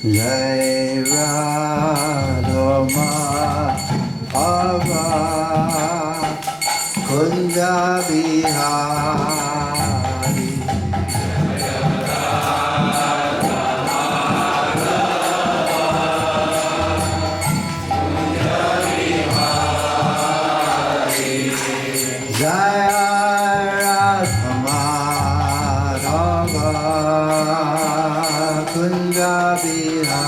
Jai Radha Madhava Kunja Bihari Jai Radha Madhava Kunja Bihari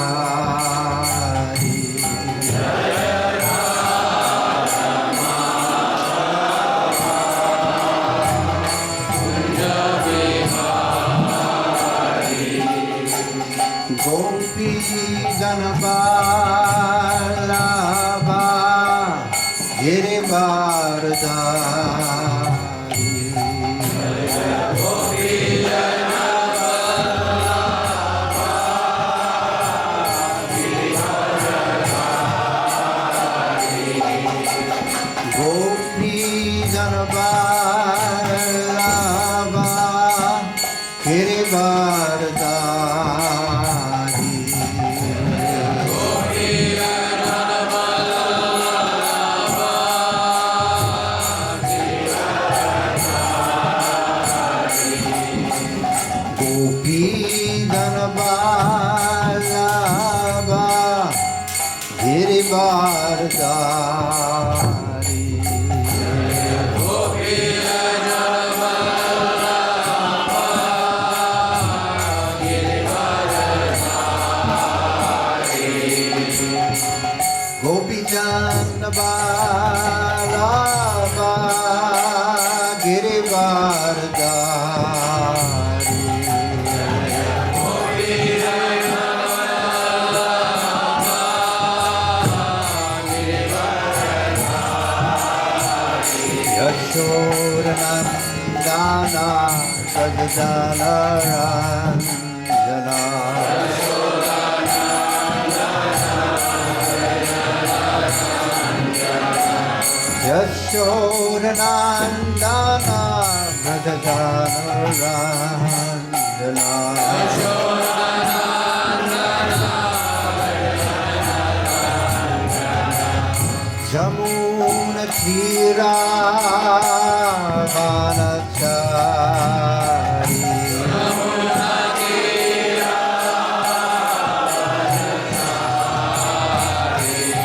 Gopi Ganapalava Girivardhari Gopi Ganapalava Girivardhari Nandana Sajjana Ranjana Yashodanandana Sajjana Ranjana Jamuna Tira Vanachari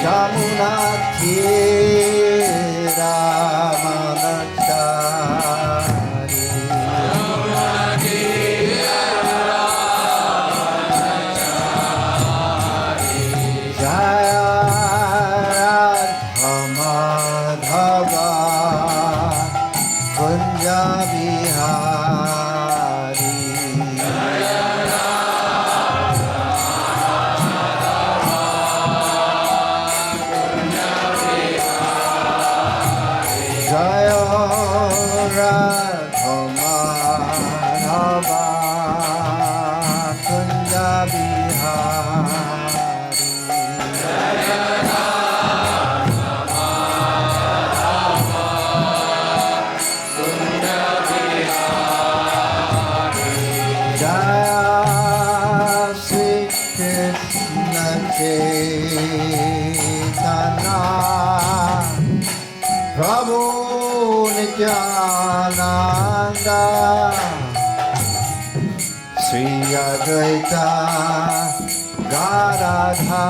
Jamuna Tira Vanachari Jaya Radha Madhava Kunja Bihari Jaya Radha Madhava Kunja Prabhu Nityananda Sri Advaita Gadadha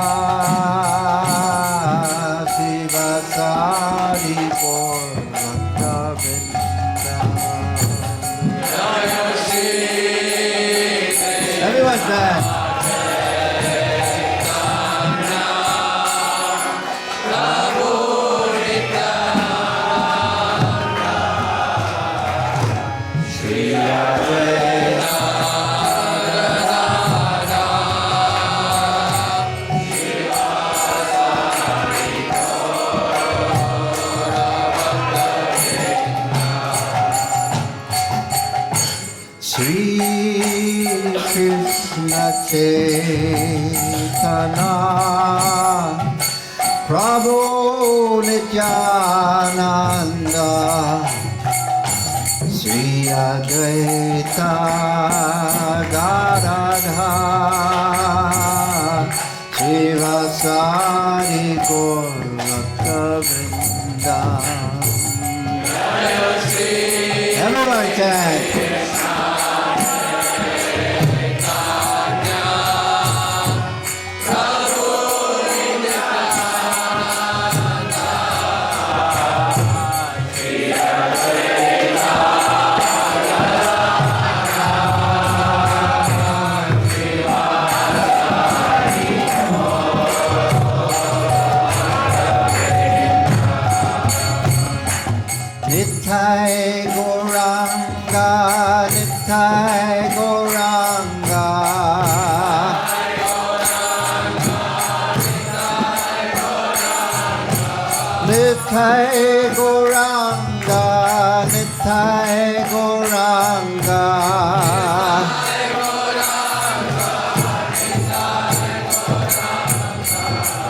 Sivasari Bhaktivedanta Everyone's back. Krishna Chaitanya Prabhu Nityananda Sri Advaita Gadadha Sari Gaur Bhaktivedanta. Everyone chant. Nithai Gauranga, Nithai Gauranga. Nithai Gauranga, Nithai Gauranga.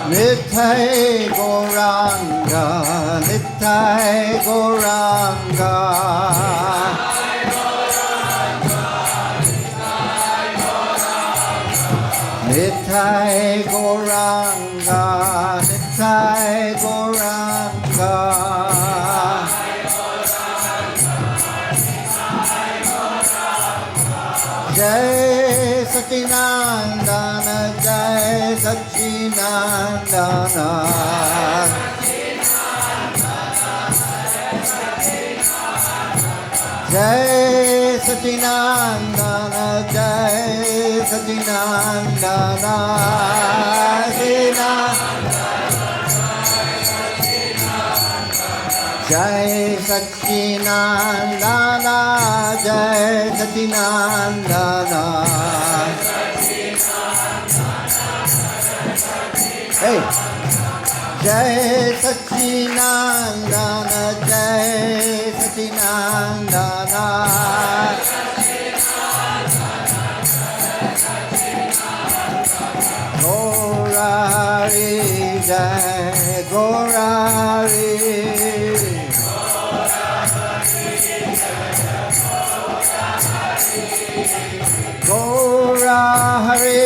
Nithai Gauranga, Nithai Gauranga. Nithai Gauranga, Nithai Gauranga. Jai Satinandana, Jai Satinandana. Jai Satinandana, Jai Satinandana. Jai Satinandana, Jai Satinandana. Hey! Jai Satinandana, Jai Satinandana. Gaurari, Jai Gaurari. Gaura Hare,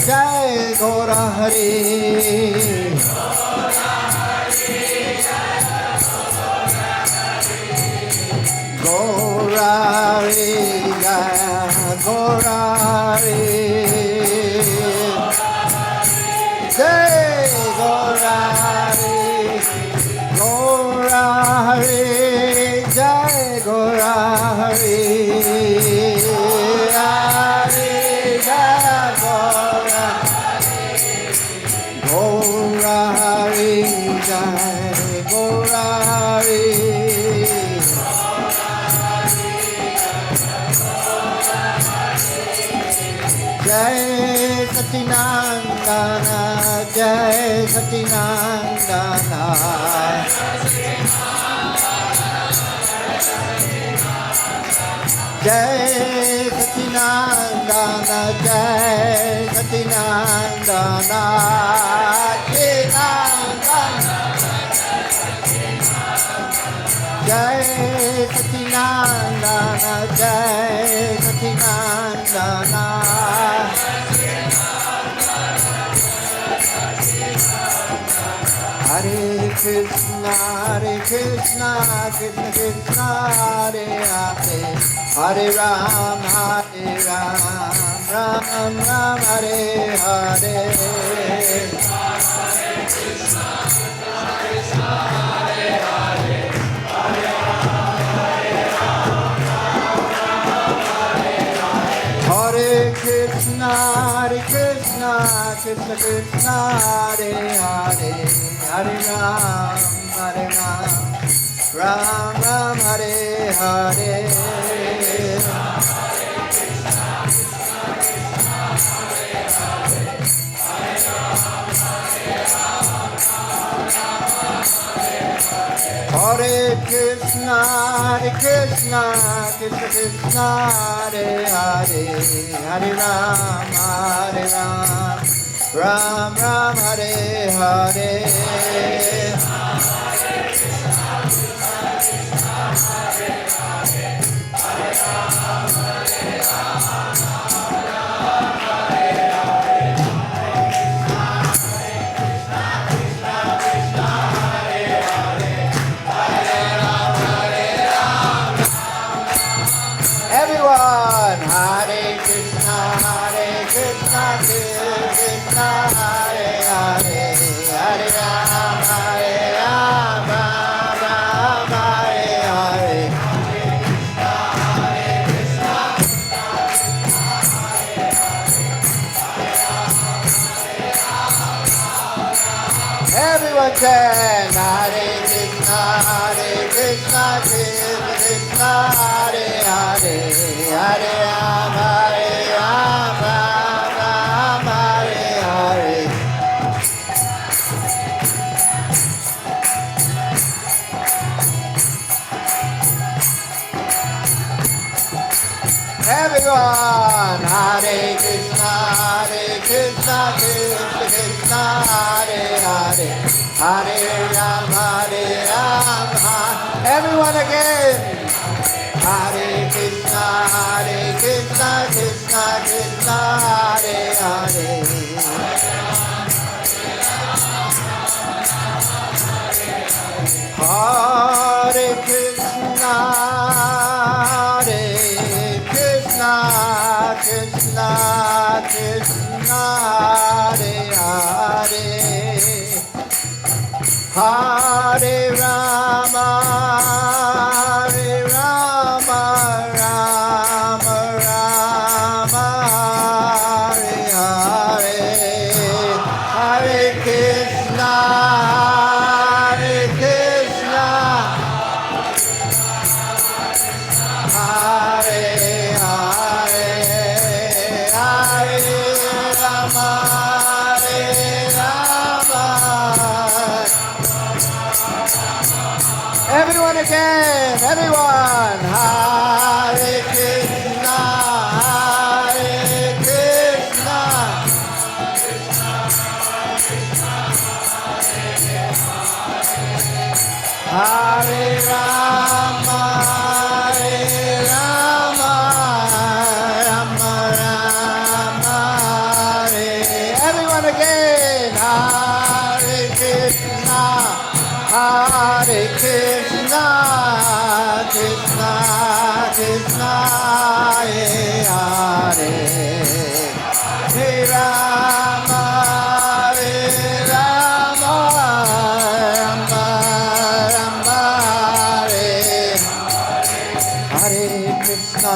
Jai Gaura Hare. Gaura Hare, Jai Gaura Hare. Jai Gaura Hare, Gaura Hare, Jai Gaura Hare. Jai Satinandana, Jai Satinandana. Jai Satinandana, Jai Satinandana. Jai Satinandana, Jai Satinandana. Hare Krishna, Krishna Krishna, Hare Hare. Hare Ram, Ram Ram, Hare Hare. Hare Krishna, Krishna Krishna, Hare Hare. Hare Ram, Ram Ram, Hare Hare. Hare Krishna, Krishna Krishna, Hare Hare. Hare Ram, Ram Ram, Hare Hare. Kirtan. Hare Krishna, Krishna Krishna, Hare Hare, Hare Ram, Ram Ram, Hare Hare. Everyone, Hare Krishna, Krishna Krishna, Hare Hare, Hare Ram, everyone again. Hare Krishna, Krishna Krishna, Hare Hare. Hare Krishna, Krishna Krishna, Hare Hare, Hare Rama, Rama Rama, Hare Hare, Hare Krishna, Krishna, Hare Hare, Hare Rama, everyone again, everyone. Hare Krishna, Krishna, Hare Rama, Rama Rama, Hare. Everyone again. Hare Krishna, Hare Krishna, Krishna Krishna, Hare Hare, Rama, Rama Rama, Hare Krishna,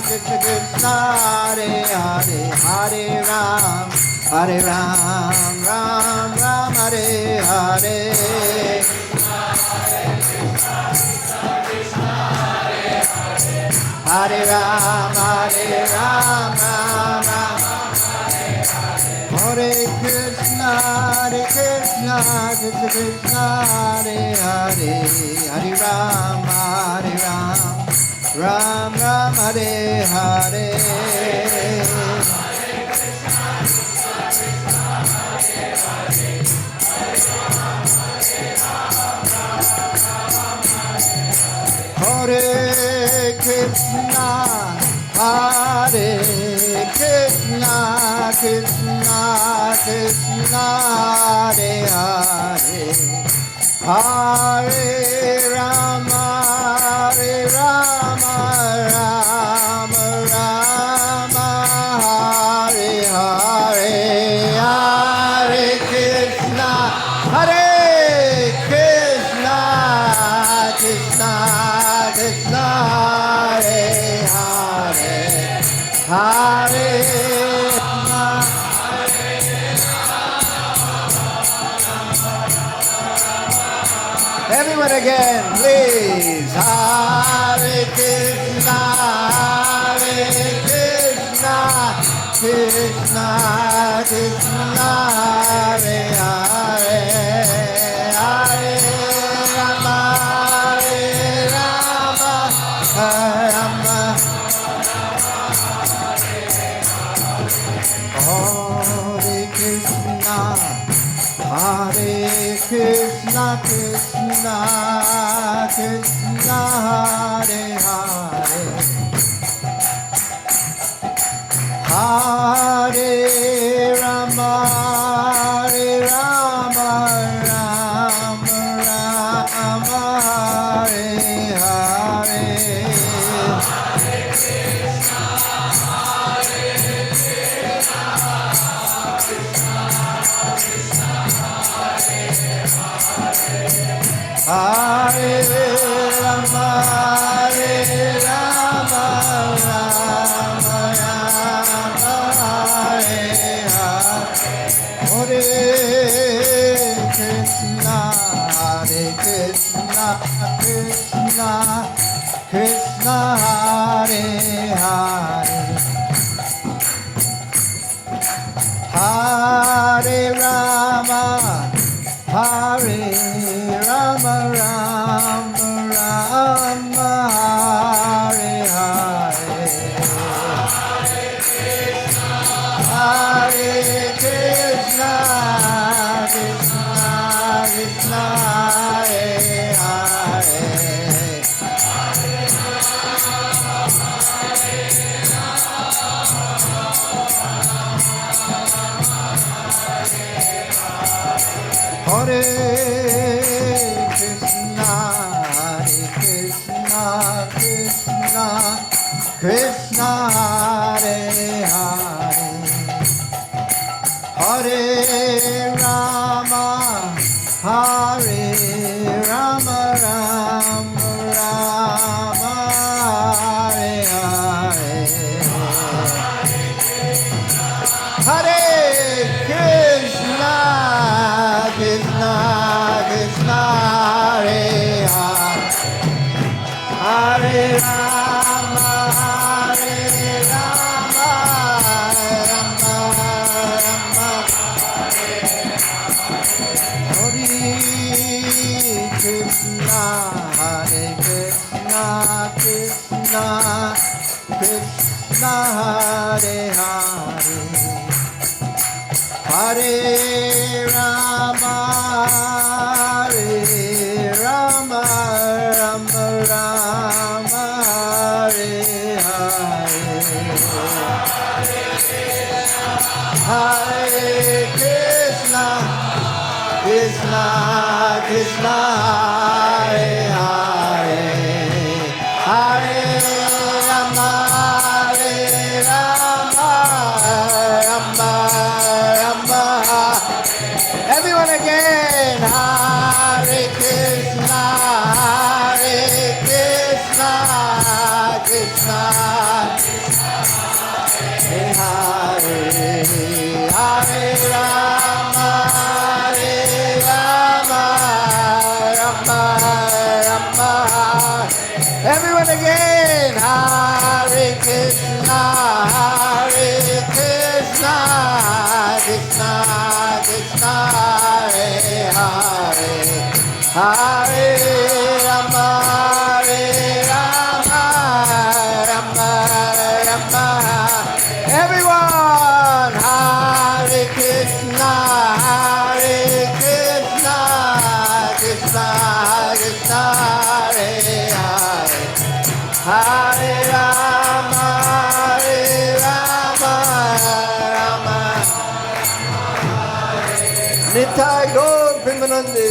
Krishna Krishna, Hare Hare, Hare Ram, Ram Ram, Hare Hare. Hare Ram, Ram Ram. Hare Krishna, Krishna Krishna, Hare Hare, Hare Ram, Ram Ram, Hare Hare. Hare Krishna, Krishna Krishna, Hare Hare, Hare Rama, Rama Rama, Hare Hare, Hare Krishna, Krishna Krishna, Hare Hare, Hare Rama. Everyone again, please. Hare Krishna, Krishna Krishna, Hare Hare, Hare Rama, Rama. Hare Krishna, Krishna Krishna, Hare Hare, Hare Rama, Rama Rama, Hare Hare. Hare Rama, Rama Rama, Hare Hare. Krishna Hare Hare Hare Rama Hare Rama Rama Rama Hare Hare Hare Krishna Krishna Krishna Hare Hare Hare Krishna Krishna Krishna Hare Hare Hare Rama Hare Rama Rama Rama Hare Hare Hare Krishna Krishna Krishna Hare Hare Hare Rama Hare Rama Rama Rama Hare Krishna Krishna Krishna Krishna Hare Hare Hare Rama Hare Rama Rama Rama Hare Hare Hare Krishna Krishna Krishna Hare Hare Hare Rama Hare Rama Rama Rama everyone again Hare Krishna Krishna Hare Hare Hare Rama Hare Rama Rama Rama everyone again Hare Krishna Krishna Krishna Hare Hare Hare Rama Hare Rama Rama Rama everyone Hare Krishna Krishna Krishna Hare Hare Hare Rama Hare Rama Rama Nitai Gaur Premanande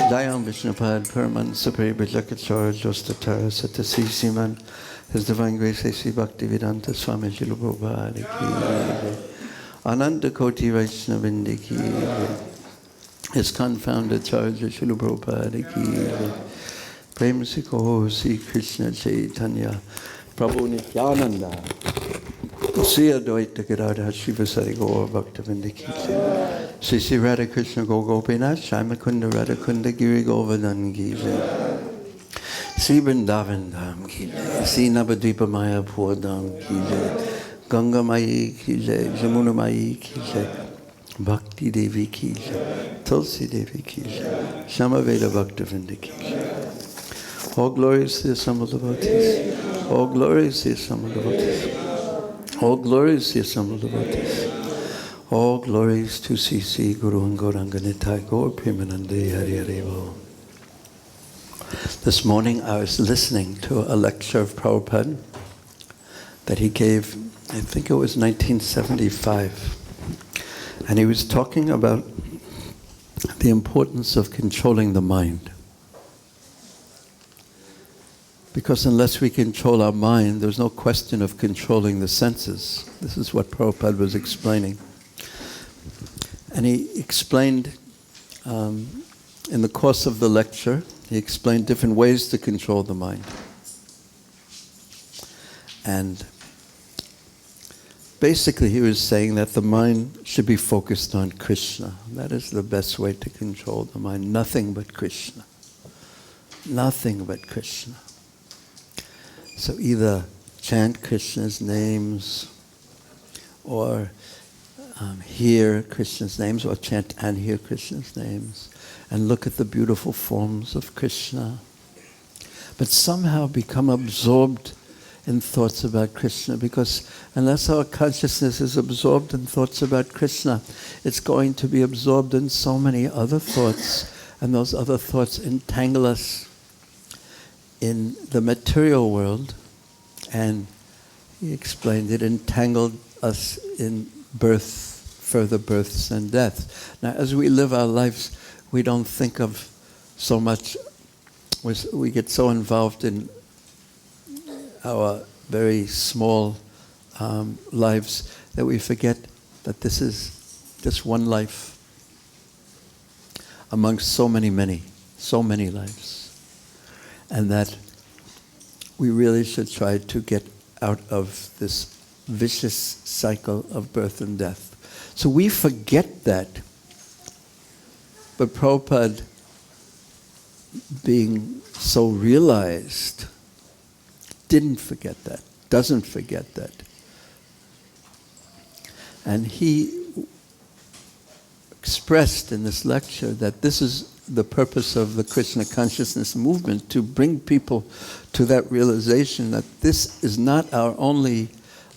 Jayam Vishnupad Paraman Supri Bhaktivedanta Jostatara Satasi Siman His Divine Grace A.C. Bhaktivedanta Swami Srila Prabhupada Ki Ananda Koti Vaishnavindi Ki ISKCON Founder-Acharya Srila Prabhupada Ki Prem Se Kaho Sri Krishna Chaitanya Prabhu Nityananda Sri Advaita Gadadhar Srivasari Gaur Bhaktivedanta Ki Sri Sri Radha Krishna Gaur Gopinath Shyamakunda Radha Kunda Giri Govardhan Ki Sri Vrindavan Dham Ki Sri Navadvipa Mayapur Dham Ki Ganga Mai Ki Jamuna Mai Ki Bhakti Devi Ki Tulsi Devi Ki Shamaveda Bhaktivedanta Ki All glories to the assembled devotees. All glories to the assembled devotees. All glories to the assembled devotees. All glories to C.C. Guru and Gauranga Nitai Gaur Premanande Hare Hare Bo. This morning I was listening to a lecture of Prabhupada that he gave, I think it was 1975. And he was talking about the importance of controlling the mind. Because unless we control our mind, there's no question of controlling the senses. This is what Prabhupada was explaining. And he explained, in the course of the lecture, he explained different ways to control the mind. And basically he was saying that the mind should be focused on Krishna. That is the best way to control the mind. Nothing but Krishna. Nothing but Krishna. So either chant Krishna's names or hear Krishna's names, or chant and hear Krishna's names, and look at the beautiful forms of Krishna. But somehow become absorbed in thoughts about Krishna, because unless our consciousness is absorbed in thoughts about Krishna, it's going to be absorbed in so many other thoughts, and those other thoughts entangle us in the material world, and he explained it entangled us in further births and deaths. Now, as we live our lives, we don't think of so much, we get so involved in our very small lives that we forget that this is just one life amongst so many lives. And that we really should try to get out of this vicious cycle of birth and death. So we forget that. But Prabhupada, being so realized, didn't forget that, doesn't forget that. And he expressed in this lecture that this is the purpose of the Krishna consciousness movement, to bring people to that realization that this is not our only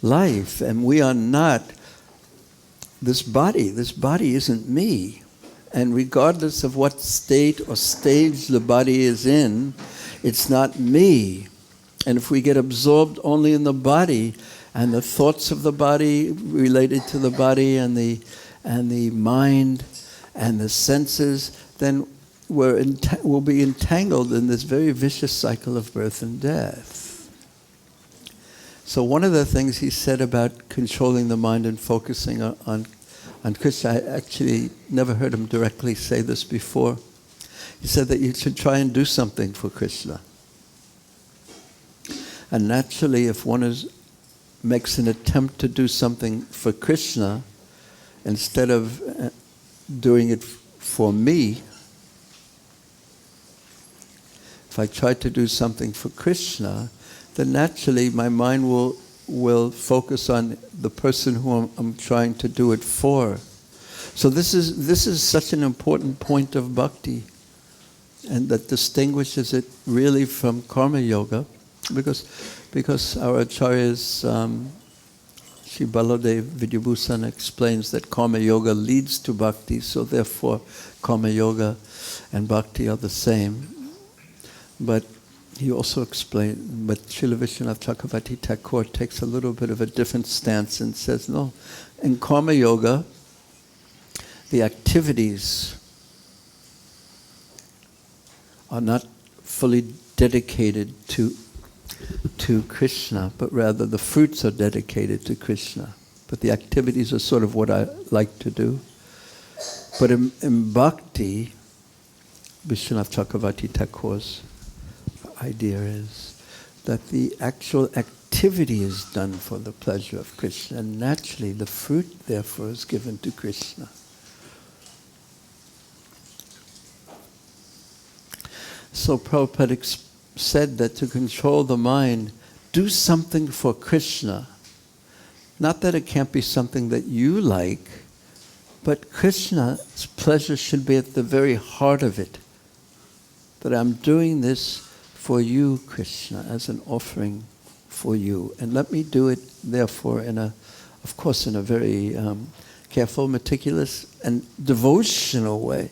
life, and we are not this body. This body isn't me. And regardless of what state or stage the body is in, it's not me. And if we get absorbed only in the body and the thoughts of the body related to the body and the mind and the senses, then we'll be entangled in this very vicious cycle of birth and death. So one of the things he said about controlling the mind and focusing on Krishna, I actually never heard him directly say this before. He said that you should try and do something for Krishna. And naturally, if one makes an attempt to do something for Krishna, instead of doing it for me, if I try to do something for Krishna, then naturally my mind will focus on the person who I'm trying to do it for. So this is such an important point of bhakti, and that distinguishes it really from karma yoga, because our acharyas, Sri Baladev Vidyabhusan explains that karma yoga leads to bhakti, so therefore karma yoga and bhakti are the same. But he also explained, but Srila Vishwanath Chakravarti Thakur takes a little bit of a different stance and says, no, in karma yoga, the activities are not fully dedicated to Krishna, but rather the fruits are dedicated to Krishna. But the activities are sort of what I like to do. But in bhakti, Vishwanath Chakravarti Thakur's idea is that the actual activity is done for the pleasure of Krishna, and naturally the fruit therefore is given to Krishna. So Prabhupada said that to control the mind, do something for Krishna. Not that it can't be something that you like, but Krishna's pleasure should be at the very heart of it. That I'm doing this for you, Krishna, as an offering for you. And let me do it, therefore, of course, in a very careful, meticulous, and devotional way.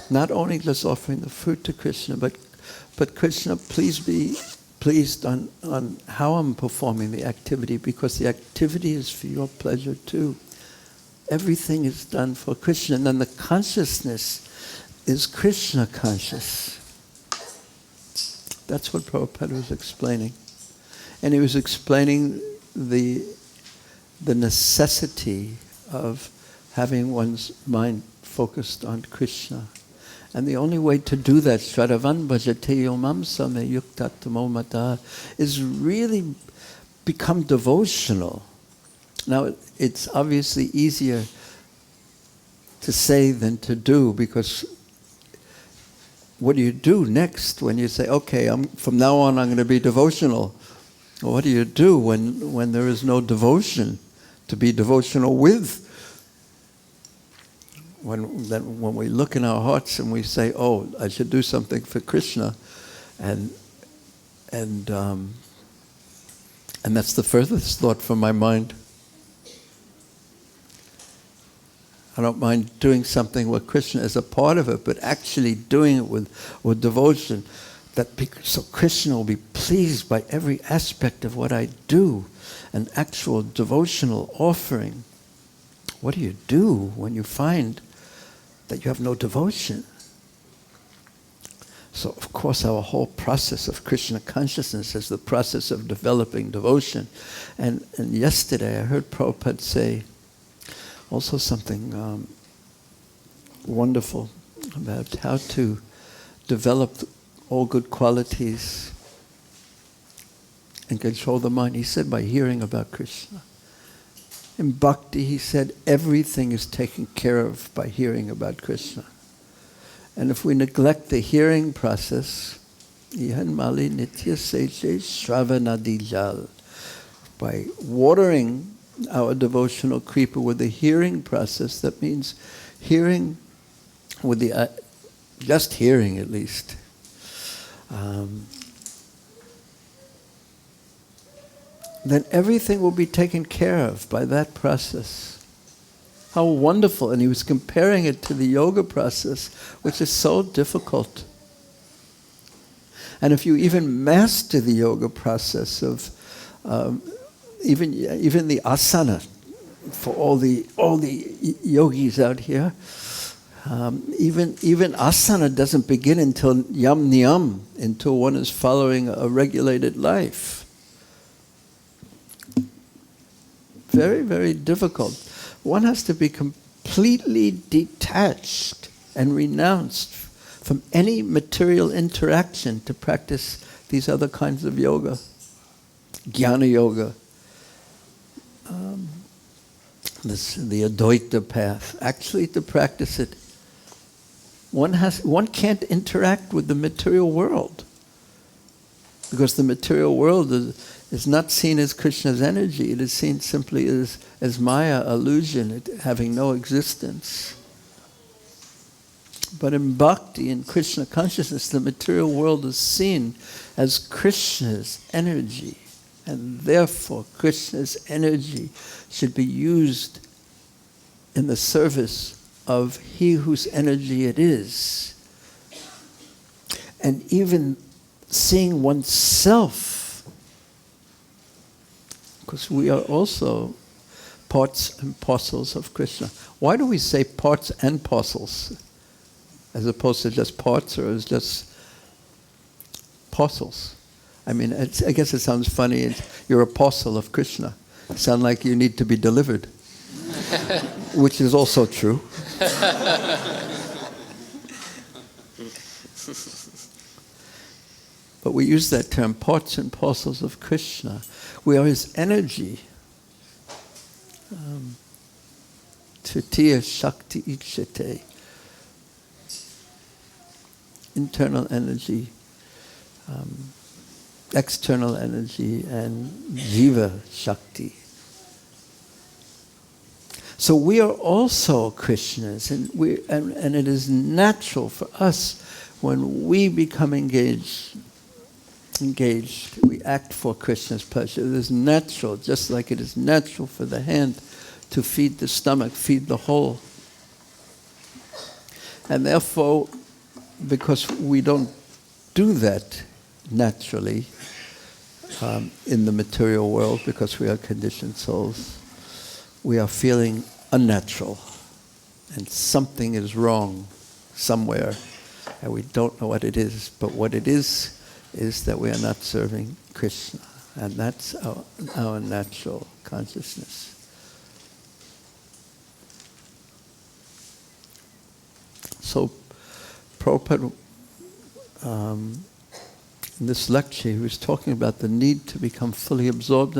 Not only just offering the fruit to Krishna, but Krishna, please be pleased on how I'm performing the activity, because the activity is for your pleasure too. Everything is done for Krishna, and then the consciousness is Krishna conscious. That's what Prabhupada was explaining. And he was explaining the necessity of having one's mind focused on Krishna. And the only way to do that, Shravan bhajate yomam same yuktatamo mata, is really become devotional. Now, it's obviously easier to say than to do, because what do you do next when you say, okay, from now on I'm going to be devotional? Well, what do you do when there is no devotion to be devotional with? When we look in our hearts and we say, oh, I should do something for Krishna, and that's the furthest thought from my mind. I don't mind doing something where Krishna is a part of it, but actually doing it with devotion, so Krishna will be pleased by every aspect of what I do, an actual devotional offering. What do you do when you find that you have no devotion? So, of course, our whole process of Krishna consciousness is the process of developing devotion. And yesterday I heard Prabhupada say also something wonderful about how to develop all good qualities and control the mind. He said by hearing about Krishna. In Bhakti, he said everything is taken care of by hearing about Krishna. And if we neglect the hearing process, by watering our devotional creeper with the hearing process, that means hearing with the, just hearing at least. Then everything will be taken care of by that process. How wonderful. And he was comparing it to the yoga process, which is so difficult. And if you even master the yoga process of even the asana, for all the yogis out here, even asana doesn't begin until yam niyam, until one is following a regulated life. Very, very difficult. One has to be completely detached and renounced from any material interaction to practice these other kinds of yoga. Jnana yoga. The Advaita path. Actually, to practice it, one can't interact with the material world, because the material world is not seen as Krishna's energy. It is seen simply as Maya, illusion, having no existence. But in Bhakti, in Krishna consciousness, the material world is seen as Krishna's energy. And therefore, Krishna's energy should be used in the service of He whose energy it is. And even seeing oneself, because we are also parts and parcels of Krishna. Why do we say parts and parcels, as opposed to just parts or as just parcels? I mean, I guess it sounds funny. You're a parcel of Krishna. You sound like you need to be delivered, which is also true. But we use that term, parts and parcels of Krishna. We are His energy. Tritiya Shakti Ikshate. Internal energy, external energy, and Jiva Shakti. So we are also Krishnas, and it is natural for us when we become engaged, we act for Krishna's pleasure. It is natural, just like it is natural for the hand to feed the stomach, feed the whole. And therefore, because we don't do that naturally in the material world, because we are conditioned souls, we are feeling unnatural. And something is wrong somewhere, and we don't know what it is. But what it is that we are not serving Krishna. And that's our natural consciousness. So Prabhupada, in this lecture, he was talking about the need to become fully absorbed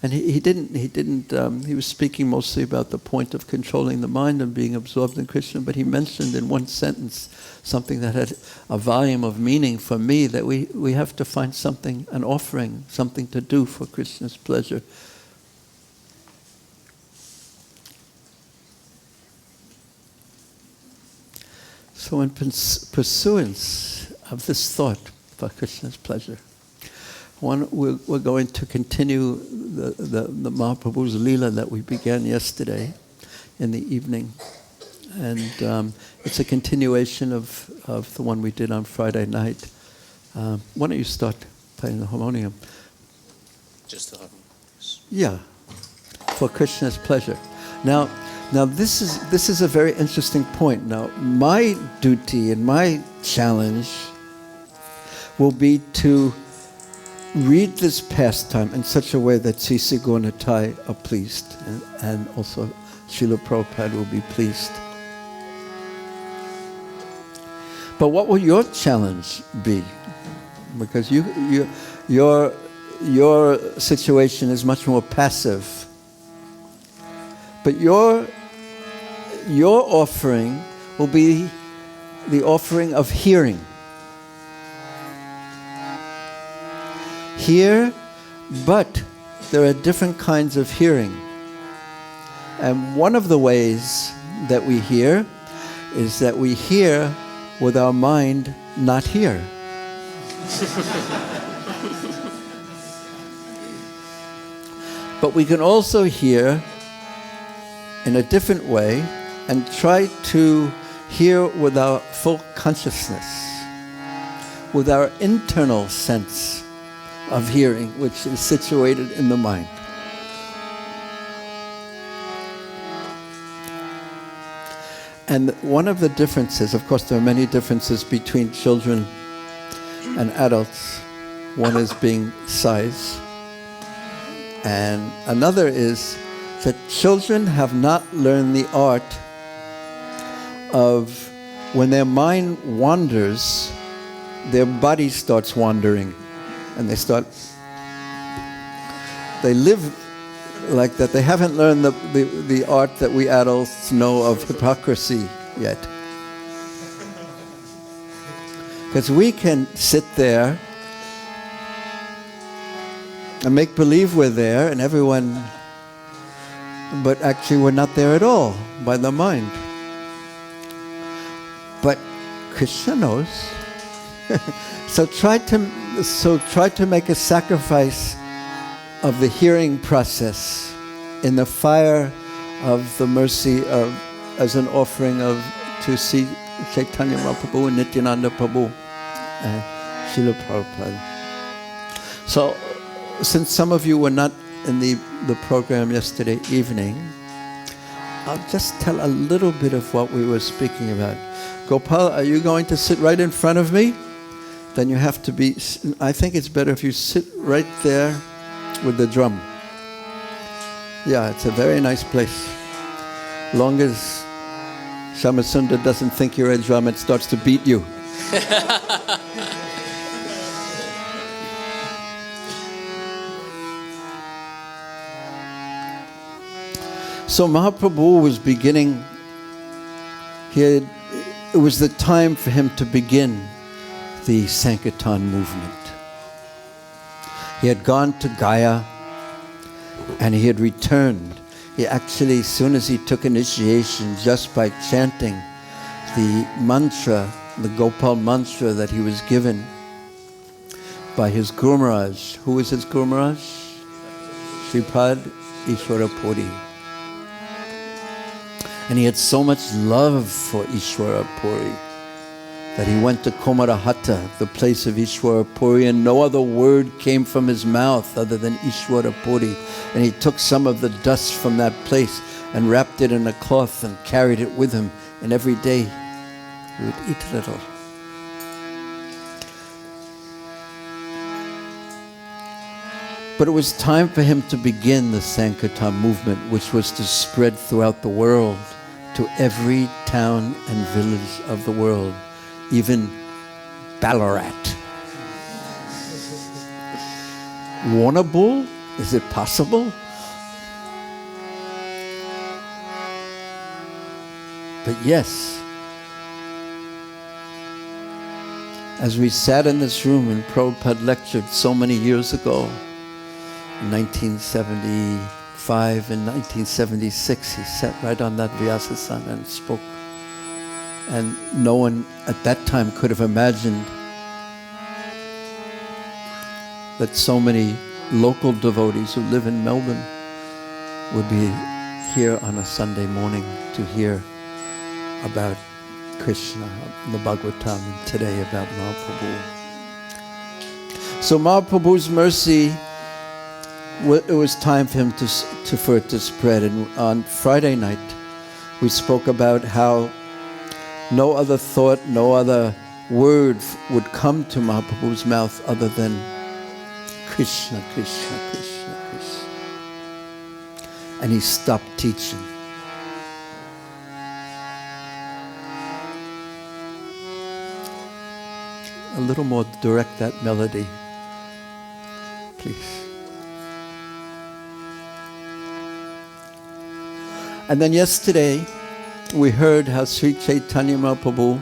And he was speaking mostly about the point of controlling the mind and being absorbed in Krishna, but he mentioned in one sentence something that had a volume of meaning for me, that we have to find something, an offering, something to do for Krishna's pleasure. So in pursuance of this thought for Krishna's pleasure, we're going to continue the Mahaprabhu's Lila that we began yesterday in the evening. And it's a continuation of the one we did on Friday night. Why don't you start playing the harmonium? Just the harmonium. Yeah, for Krishna's pleasure. Now this is a very interesting point. Now, my duty and my challenge will be to read this pastime in such a way that Sisi Gauratai are pleased, and also Srila Prabhupada will be pleased. But what will your challenge be? Because your situation is much more passive. But your offering will be the offering of hearing. Hear, but there are different kinds of hearing. And one of the ways that we hear is that we hear with our mind not here. But we can also hear in a different way and try to hear with our full consciousness, with our internal sense of hearing, which is situated in the mind. And one of the differences, of course there are many differences between children and adults. One is being size, and another is that children have not learned the art of, when their mind wanders, their body starts wandering. And they live like that. They haven't learned the art that we adults know of hypocrisy yet. Because we can sit there and make believe we're there, and everyone, but actually we're not there at all by the mind. But Krishna knows. So try to make a sacrifice of the hearing process in the fire of the mercy of, as an offering of, to see Chaitanya Mahaprabhu and Nityananda Prabhu and Srila Prabhupada. So since some of you were not in the program yesterday evening, I'll just tell a little bit of what we were speaking about. Gopal, are you going to sit right in front of me? Then you have to be, I think it's better if you sit right there with the drum. Yeah, it's a very nice place. Long as Shamasunda doesn't think you're a drum, it starts to beat you. So Mahaprabhu was beginning, it was the time for him to begin the Sankirtan movement. He had gone to Gaya and he had returned. He actually, as soon as he took initiation, just by chanting the mantra, the Gopal mantra that he was given by his Guru Maharaj. Who was his Guru Maharaj? Sripad Ishwara Puri. And he had so much love for Ishwara Puri that he went to Komarahata, the place of Ishwara Puri, and no other word came from his mouth other than Ishwara Puri. And he took some of the dust from that place and wrapped it in a cloth and carried it with him. And every day he would eat a little. But it was time for him to begin the Sankirtan movement, which was to spread throughout the world, to every town and village of the world, even Ballarat. Warrnambool Is it possible? But yes, as we sat in this room and Prabhupada lectured so many years ago, in 1975 and 1976, he sat right on that Vyasasana and spoke. And no one at that time could have imagined that so many local devotees who live in Melbourne would be here on a Sunday morning to hear about Krishna, the Bhagavatam, and today about Mahaprabhu. So Mahaprabhu's mercy, it was time for him for it to spread. And on Friday night, we spoke about how no other thought, no other word would come to Mahaprabhu's mouth other than Krishna, Krishna, Krishna, Krishna. And he stopped teaching. A little more direct that melody, please. And then yesterday, we heard how Sri Chaitanya Mahaprabhu,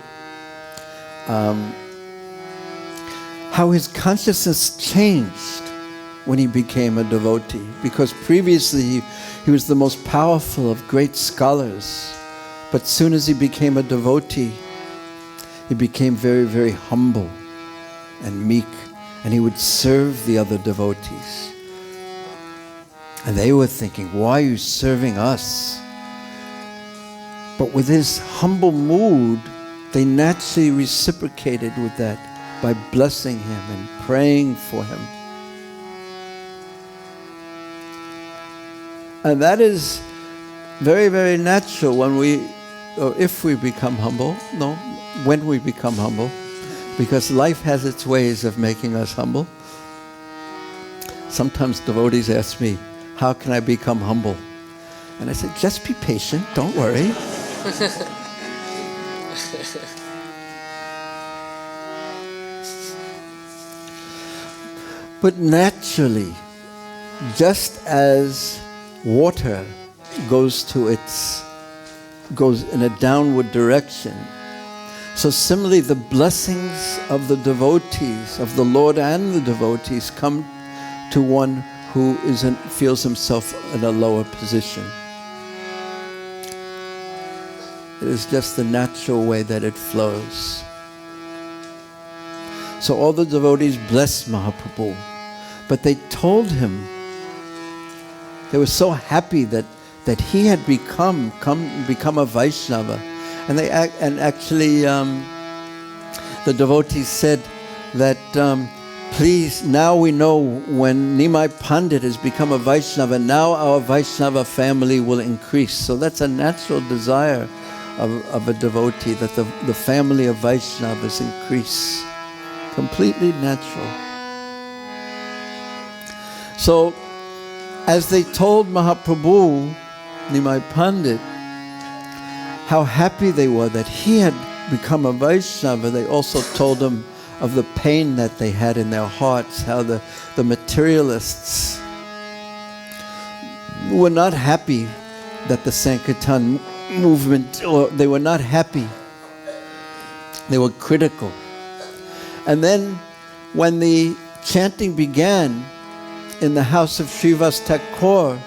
how his consciousness changed when he became a devotee. Because previously, he was the most powerful of great scholars. But soon as he became a devotee, he became very, very humble and meek, and he would serve the other devotees. And they were thinking, why are you serving us? But with his humble mood, they naturally reciprocated with that by blessing him and praying for him. And that is very, very natural when if we become humble. No, when we become humble. Because life has its ways of making us humble. Sometimes devotees ask me, how can I become humble? And I say, just be patient, don't worry. But naturally, just as water goes in a downward direction, so similarly the blessings of the devotees, of the Lord and the devotees, come to one who feels himself in a lower position. It is just the natural way that it flows. So all the devotees blessed Mahaprabhu, but they told him, they were so happy that he had become a Vaishnava. And actually the devotees said that please, now we know when Nimai Pandit has become a Vaishnava, now our Vaishnava family will increase. So that's a natural desire of a devotee, that the family of Vaishnavas increase. Completely natural. So, as they told Mahaprabhu, Nimai Pandit, how happy they were that he had become a Vaishnava, they also told him of the pain that they had in their hearts, how the materialists were not happy that the Sankirtan movement, or they were not happy. They were critical. And then when the chanting began in the house of Srivas Thakur,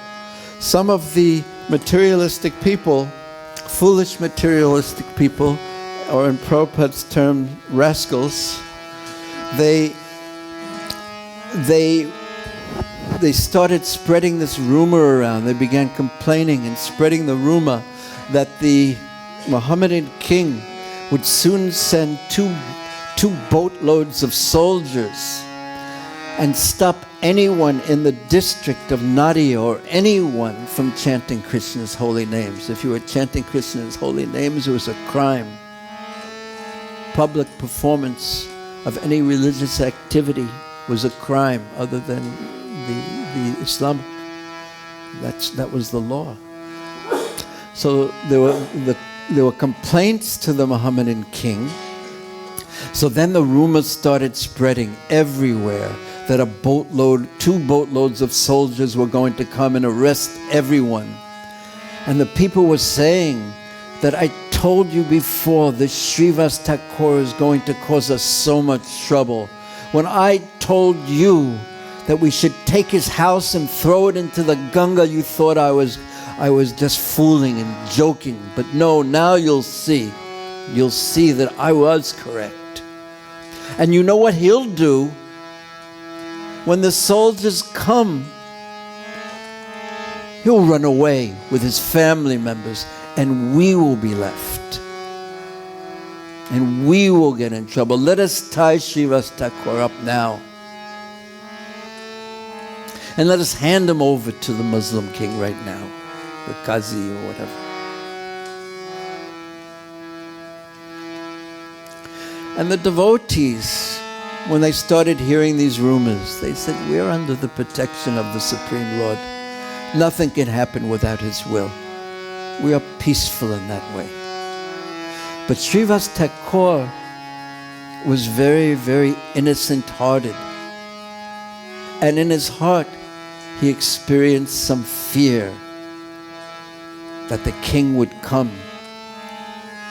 some of the materialistic people, foolish materialistic people, or in Prabhupada's term, rascals, they started spreading this rumor around. They began complaining and spreading the rumor that the Mohammedan king would soon send two boatloads of soldiers and stop anyone in the district of Nadia or anyone from chanting Krishna's holy names. If you were chanting Krishna's holy names, it was a crime. Public performance of any religious activity was a crime other than the Islamic. That was the law. So there were complaints to the Mohammedan king. So then the rumors started spreading everywhere that two boatloads of soldiers were going to come and arrest everyone. And the people were saying that I told you before that Srivas Thakur is going to cause us so much trouble. When I told you that we should take his house and throw it into the Ganga, you thought I was just fooling and joking. But no, now you'll see. You'll see that I was correct. And you know what he'll do? When the soldiers come, he'll run away with his family members, and we will be left. And we will get in trouble. Let us tie Srivas Thakur up now. And let us hand him over to the Muslim king right now, the Qazi or whatever. And the devotees, when they started hearing these rumors, they said, we're under the protection of the Supreme Lord. Nothing can happen without his will. We are peaceful in that way. But Srivas Thakur was very, very innocent-hearted. And in his heart, he experienced some fear that the king would come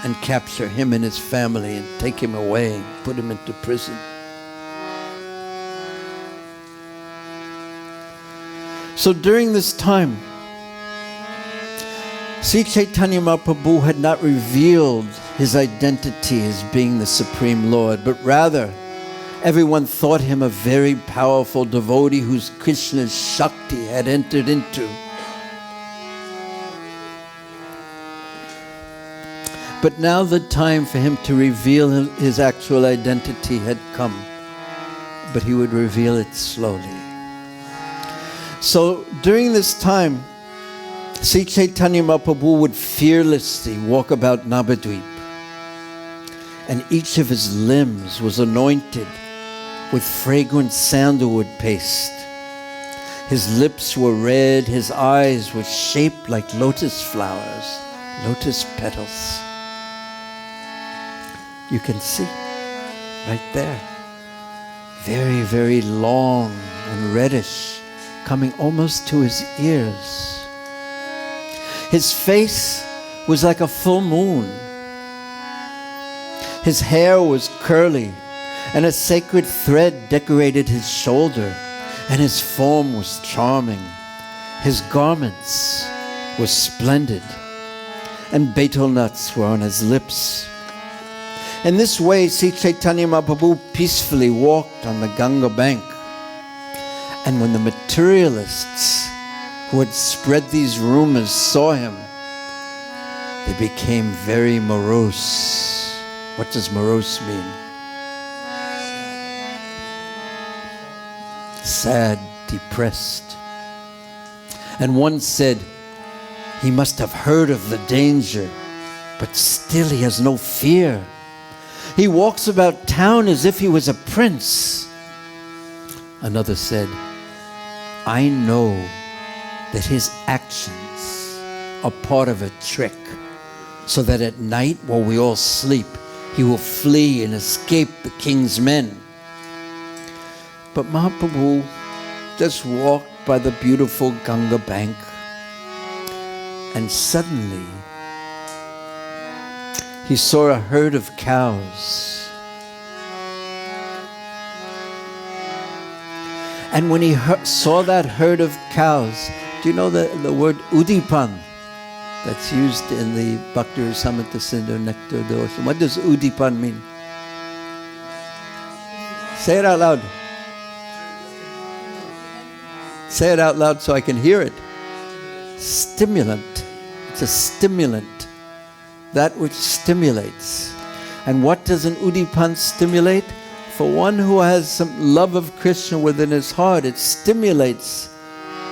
and capture him and his family and take him away and put him into prison. So during this time, Sri Chaitanya Mahaprabhu had not revealed his identity as being the Supreme Lord, but rather everyone thought him a very powerful devotee whose Krishna's Shakti had entered into. But now the time for him to reveal his actual identity had come, but he would reveal it slowly. So during this time, Sri Chaitanya Mahaprabhu would fearlessly walk about Navadvip, and each of his limbs was anointed with fragrant sandalwood paste. His lips were red, his eyes were shaped like lotus flowers, lotus petals. You can see right there, very, very long and reddish, coming almost to his ears. His face was like a full moon. His hair was curly, and a sacred thread decorated his shoulder, and his form was charming. His garments were splendid, and betel nuts were on his lips. In this way, Sri Chaitanya Mahaprabhu peacefully walked on the Ganga bank. And when the materialists who had spread these rumors saw him, they became very morose. What does morose mean? Sad, depressed. And one said, he must have heard of the danger, but still he has no fear. He walks about town as if he was a prince. Another said, I know that his actions are part of a trick, so that at night while we all sleep, he will flee and escape the king's men. But Mahaprabhu just walked by the beautiful Ganga bank, and suddenly he saw a herd of cows. And when he saw that herd of cows, do you know the word udipan that's used in the Bhakti Rasamrita Sindhu Nectar Dosham? What does udipan mean? Say it out loud. Say it out loud so I can hear it. Stimulant. It's a stimulant. That which stimulates. And what does an udipan stimulate? For one who has some love of Krishna within his heart, it stimulates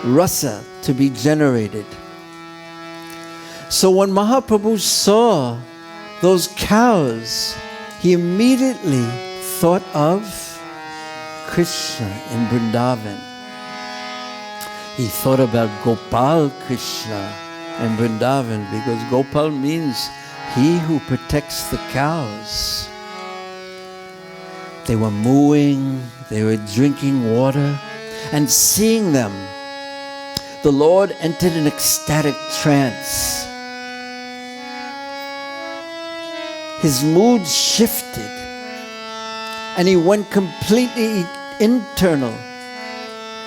rasa to be generated. So when Mahaprabhu saw those cows, he immediately thought of Krishna in Vrindavan. He thought about Gopal Krishna in Vrindavan, because Gopal means he who protects the cows. They were mooing, they were drinking water, and seeing them, the Lord entered an ecstatic trance. His mood shifted, and he went completely internal,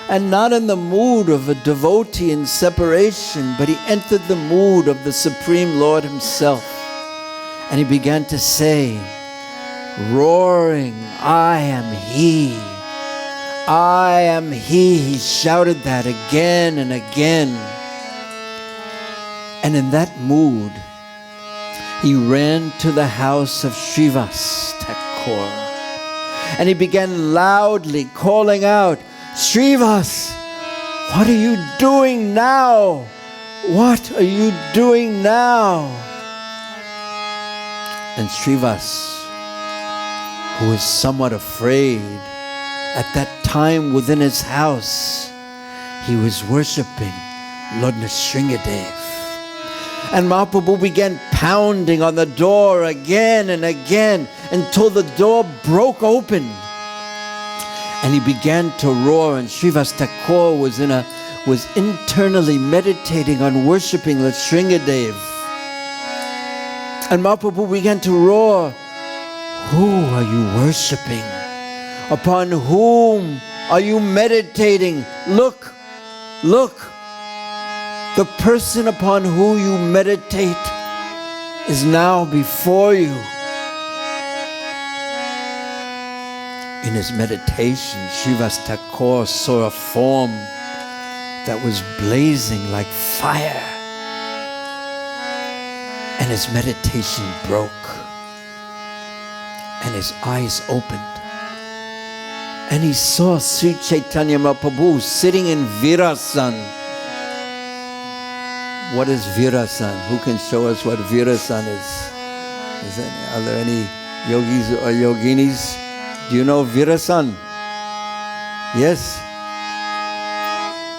and not in the mood of a devotee in separation, but he entered the mood of the Supreme Lord himself. And he began to say, roaring, I am He. I am He. He shouted that again and again. And in that mood, he ran to the house of Srivas Thakur. And he began loudly calling out, Srivas, what are you doing now? What are you doing now? And Srivas, who was somewhat afraid, at that time within his house, he was worshipping Lord Nrsingadev. And Mahaprabhu began pounding on the door again and again until the door broke open. And he began to roar, and Srivas Thakur was internally meditating on worshipping Lord Nrsingadev. And Mahaprabhu began to roar, who are you worshipping? Upon whom are you meditating? Look, look. The person upon whom you meditate is now before you. In his meditation, Srivas Thakur saw a form that was blazing like fire. And his meditation broke. And his eyes opened. And he saw Sri Chaitanya Mahaprabhu sitting in Virasan. What is Virasan? Who can show us what Virasan is? Are there any yogis or yoginis? Do you know Virasan? Yes?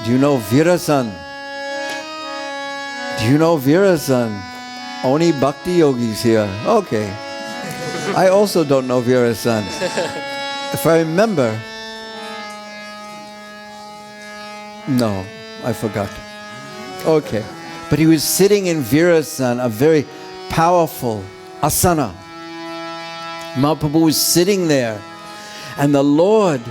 Do you know Virasan? Do you know Virasan? Only bhakti yogis here. Okay. I also don't know Virasan. If I remember, no, I forgot. Okay. But he was sitting in Virasan, a very powerful asana. Mahaprabhu was sitting there, and the Lord,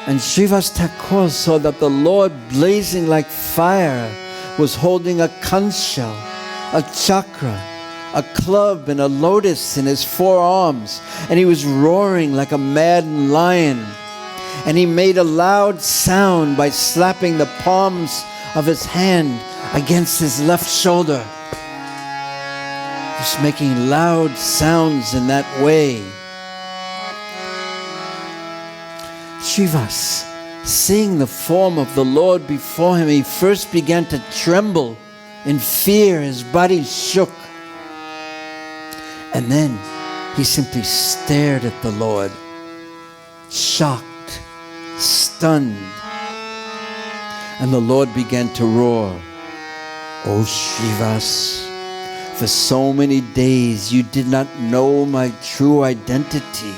and Srivas Thakur saw that the Lord, blazing like fire, was holding a kansha, a chakra, a club, and a lotus in his forearms, and he was roaring like a mad lion. And he made a loud sound by slapping the palms of his hand against his left shoulder. Just making loud sounds in that way. Srivas, seeing the form of the Lord before him, he first began to tremble in fear. His body shook. And then he simply stared at the Lord, shocked, stunned. And the Lord began to roar, O Srivas, for so many days you did not know my true identity.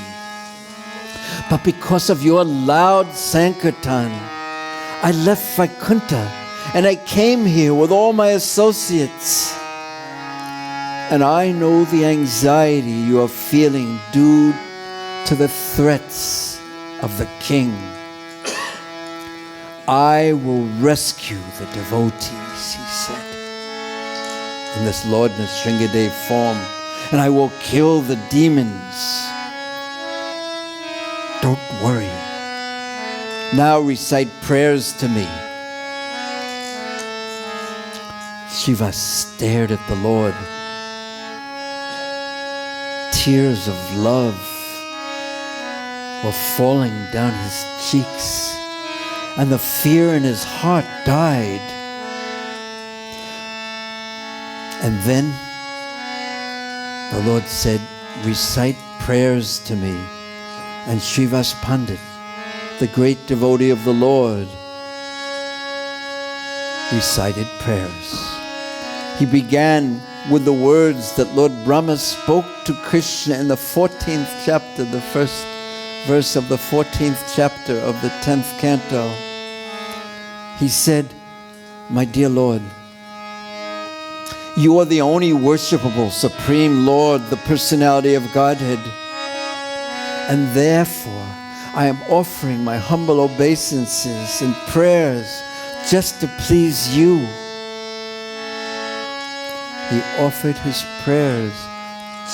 But because of your loud Sankirtan, I left Vaikuntha and I came here with all my associates. And I know the anxiety you are feeling due to the threats of the king. I will rescue the devotees, he said, in this Lord Nrsingadev form, and I will kill the demons. Don't worry. Now recite prayers to me. Srivas stared at the Lord. Tears of love were falling down his cheeks, and the fear in his heart died. And then the Lord said, recite prayers to me. And Srivas Pandit, the great devotee of the Lord, recited prayers. He began with the words that Lord Brahma spoke to Krishna in the 14th chapter, the first verse of the 14th chapter of the 10th canto. He said, "My dear Lord, you are the only worshipable Supreme Lord, the personality of Godhead. And therefore, I am offering my humble obeisances and prayers just to please you." He offered his prayers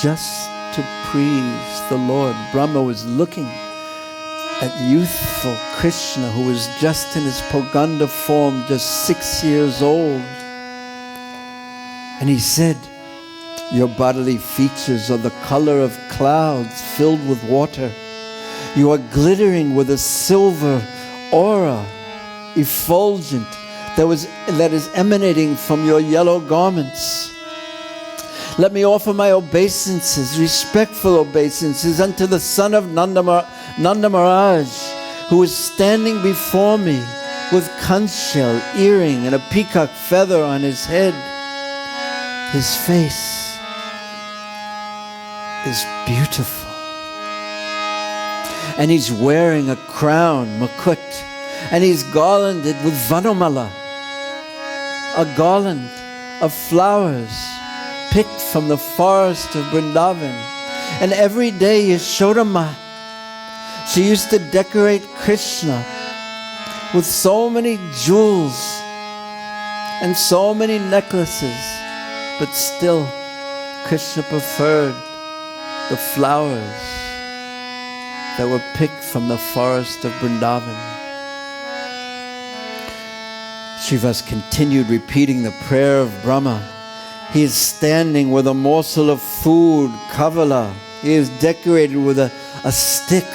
just to please the Lord. Brahma was looking at youthful Krishna, who was just in his Poganda form, just 6 years old. And he said, "Your bodily features are the color of clouds filled with water. You are glittering with a silver aura, effulgent, that is emanating from your yellow garments. Let me offer my obeisances, respectful obeisances, unto the son of Nanda Maharaj, who is standing before me with conch shell earring and a peacock feather on his head. His face is beautiful. And he's wearing a crown, mukut, and he's garlanded with vanamala, a garland of flowers picked from the forest of Vrindavan. And every day Yashodama, she used to decorate Krishna with so many jewels and so many necklaces, but still Krishna preferred the flowers that were picked from the forest of Vrindavan. Srivas continued repeating the prayer of Brahma. He is standing with a morsel of food, kavala. He is decorated with a stick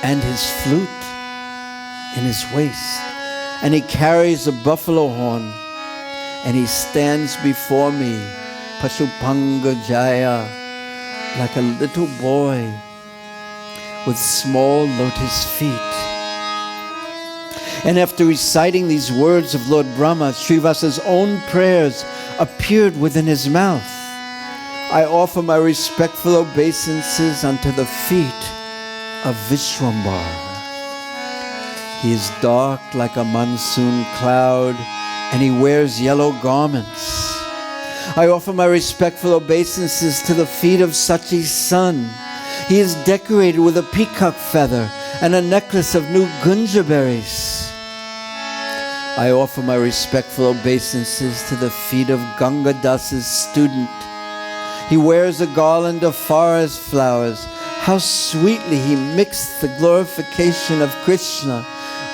and his flute in his waist. And he carries a buffalo horn and he stands before me, Pashupanga Jaya, like a little boy with small lotus feet. And after reciting these words of Lord Brahma, Srivasa's own prayers appeared within his mouth. I offer my respectful obeisances unto the feet of Vishwambar. He is dark like a monsoon cloud, and he wears yellow garments. I offer my respectful obeisances to the feet of Sachi's son. He is decorated with a peacock feather and a necklace of new gunja berries. I offer my respectful obeisances to the feet of Ganga Das's student. He wears a garland of forest flowers. How sweetly he mixed the glorification of Krishna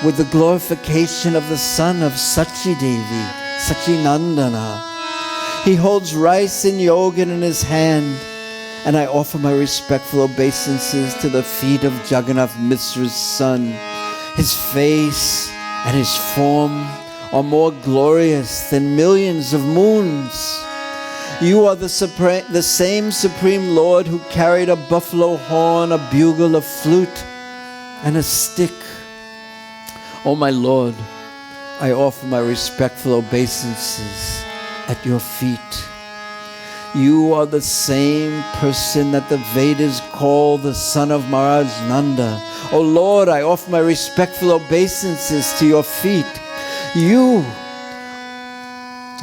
with the glorification of the son of Sachi Devi, Sachinandana. He holds rice and yogurt in his hand, and I offer my respectful obeisances to the feet of Jagannath Mishra's son. His face and his form are more glorious than millions of moons. You are the same Supreme Lord who carried a buffalo horn, a bugle, a flute, and a stick. Oh my Lord, I offer my respectful obeisances at your feet. You are the same person that the Vedas call the son of Maharaj Nanda. Oh Lord, I offer my respectful obeisances to your feet. You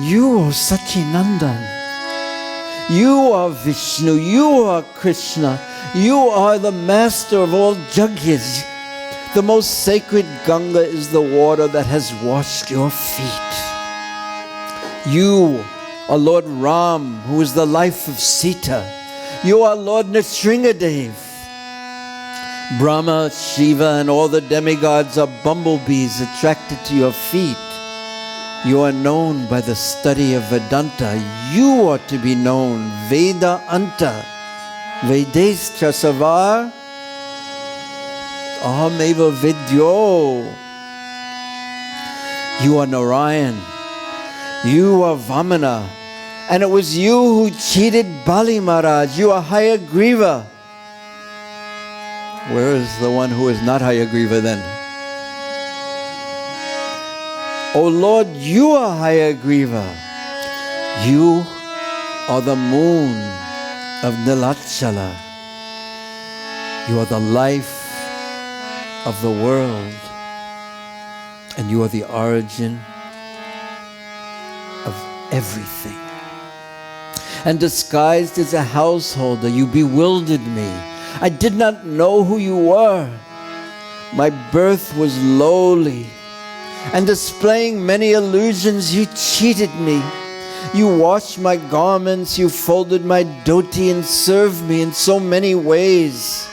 are Sachinandan. You are Vishnu. You are Krishna. You are the master of all Jagyas. The most sacred Ganga is the water that has washed your feet. You are Lord Ram, who is the life of Sita. You are Lord Nrsingadev. Brahma, Shiva, and all the demigods are bumblebees attracted to your feet. You are known by the study of Vedanta. You are to be known, Veda Anta. Vedestra Savar Ahameva Vidyo. You are Narayan. You are Vamana. And it was you who cheated Bali Maharaj. You are Hayagriva. Where is the one who is not Hayagriva then? O Lord, you are Hayagriva. You are the moon of Nilachala. You are the life of the world, and you are the origin of everything. And disguised as a householder, you bewildered me. I did not know who you were. My birth was lowly, and displaying many illusions, you cheated me. You washed my garments, you folded my dhoti, and served me in so many ways.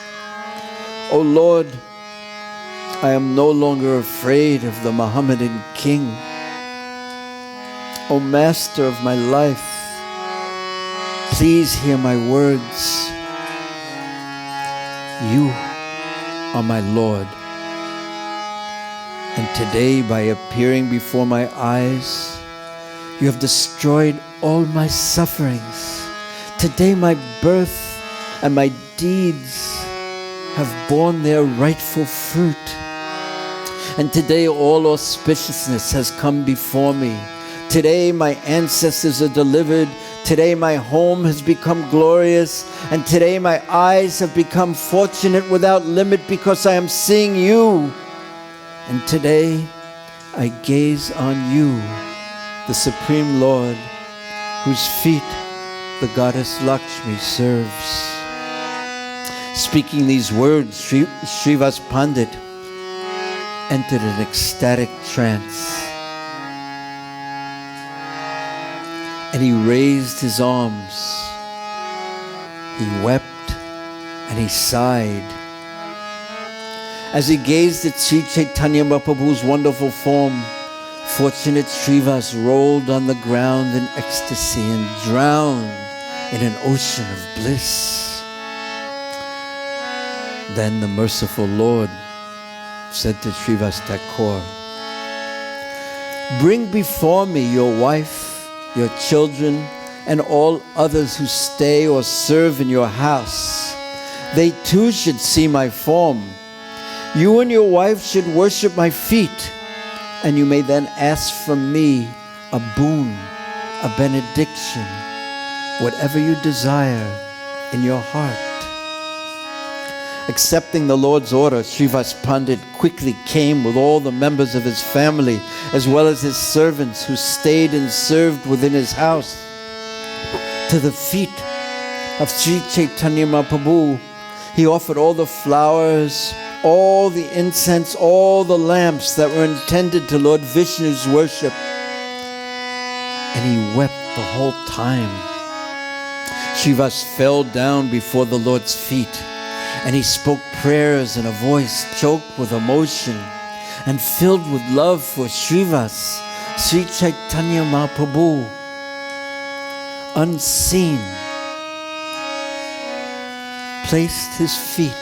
O Lord, I am no longer afraid of the Mohammedan king. O Master of my life, please hear my words. You are my Lord. And today, by appearing before my eyes, you have destroyed all my sufferings. Today my birth and my deeds have borne their rightful fruit. And today all auspiciousness has come before me. Today my ancestors are delivered. Today my home has become glorious. And today my eyes have become fortunate without limit because I am seeing you. And today I gaze on you, the Supreme Lord, whose feet the goddess Lakshmi serves. Speaking these words, Srivas Pandit entered an ecstatic trance. And he raised his arms. He wept and he sighed. As he gazed at Sri Chaitanya Mahaprabhu's wonderful form, fortunate Srivas rolled on the ground in ecstasy and drowned in an ocean of bliss. Then the merciful Lord said to Srivas Thakur, bring before me your wife, your children, and all others who stay or serve in your house. They too should see my form. You and your wife should worship my feet, and you may then ask from me a boon, a benediction, whatever you desire in your heart. Accepting the Lord's order, Srivas Pandit quickly came with all the members of his family, as well as his servants who stayed and served within his house, to the feet of Sri Chaitanya Mahaprabhu. He offered all the flowers, all the incense, all the lamps that were intended to Lord Vishnu's worship. And he wept the whole time. Srivas fell down before the Lord's feet, and he spoke prayers in a voice choked with emotion and filled with love for Srivas. Sri Chaitanya Mahaprabhu, unseen, placed his feet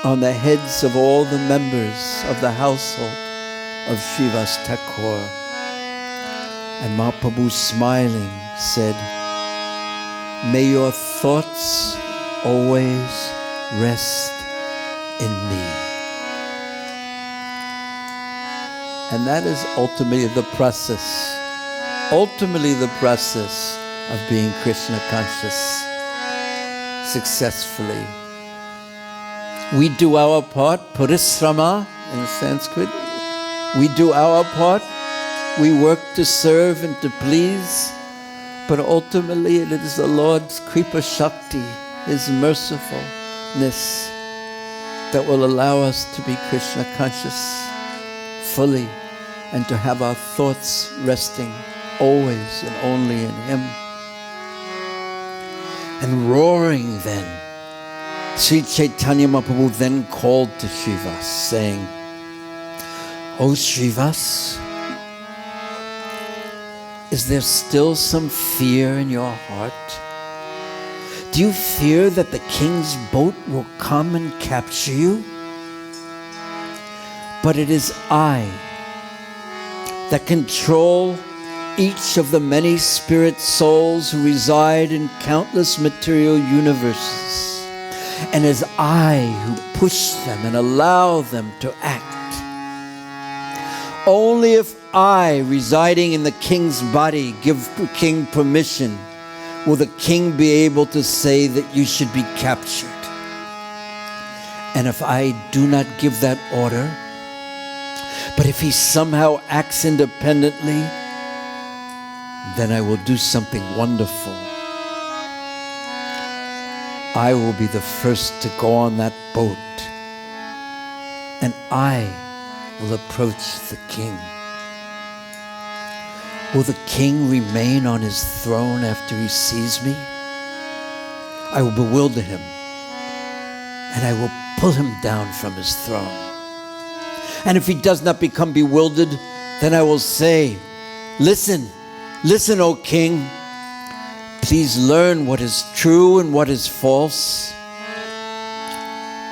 on the heads of all the members of the household of Srivas Thakur. And Mahaprabhu, smiling, said, may your thoughts always rest in me. And that is ultimately the process of being Krishna conscious successfully. We do our part, parisrama in Sanskrit. We do our part. We work to serve and to please. But ultimately it is the Lord's Kripa Shakti, His mercifulness, that will allow us to be Krishna conscious fully and to have our thoughts resting always and only in Him. And roaring then, Sri Chaitanya Mahaprabhu then called to Srivas, saying, O Srivas, is there still some fear in your heart? Do you fear that the king's boat will come and capture you? But it is I that control each of the many spirit souls who reside in countless material universes. And it is I who push them and allow them to act. Only if I, residing in the king's body, give the king permission, will the king be able to say that you should be captured. And if I do not give that order, but if he somehow acts independently, then I will do something wonderful. I will be the first to go on that boat, and I will approach the king. Will the king remain on his throne after he sees me? I will bewilder him, and I will pull him down from his throne. And if he does not become bewildered, then I will say, listen, listen, O king. Please learn what is true and what is false.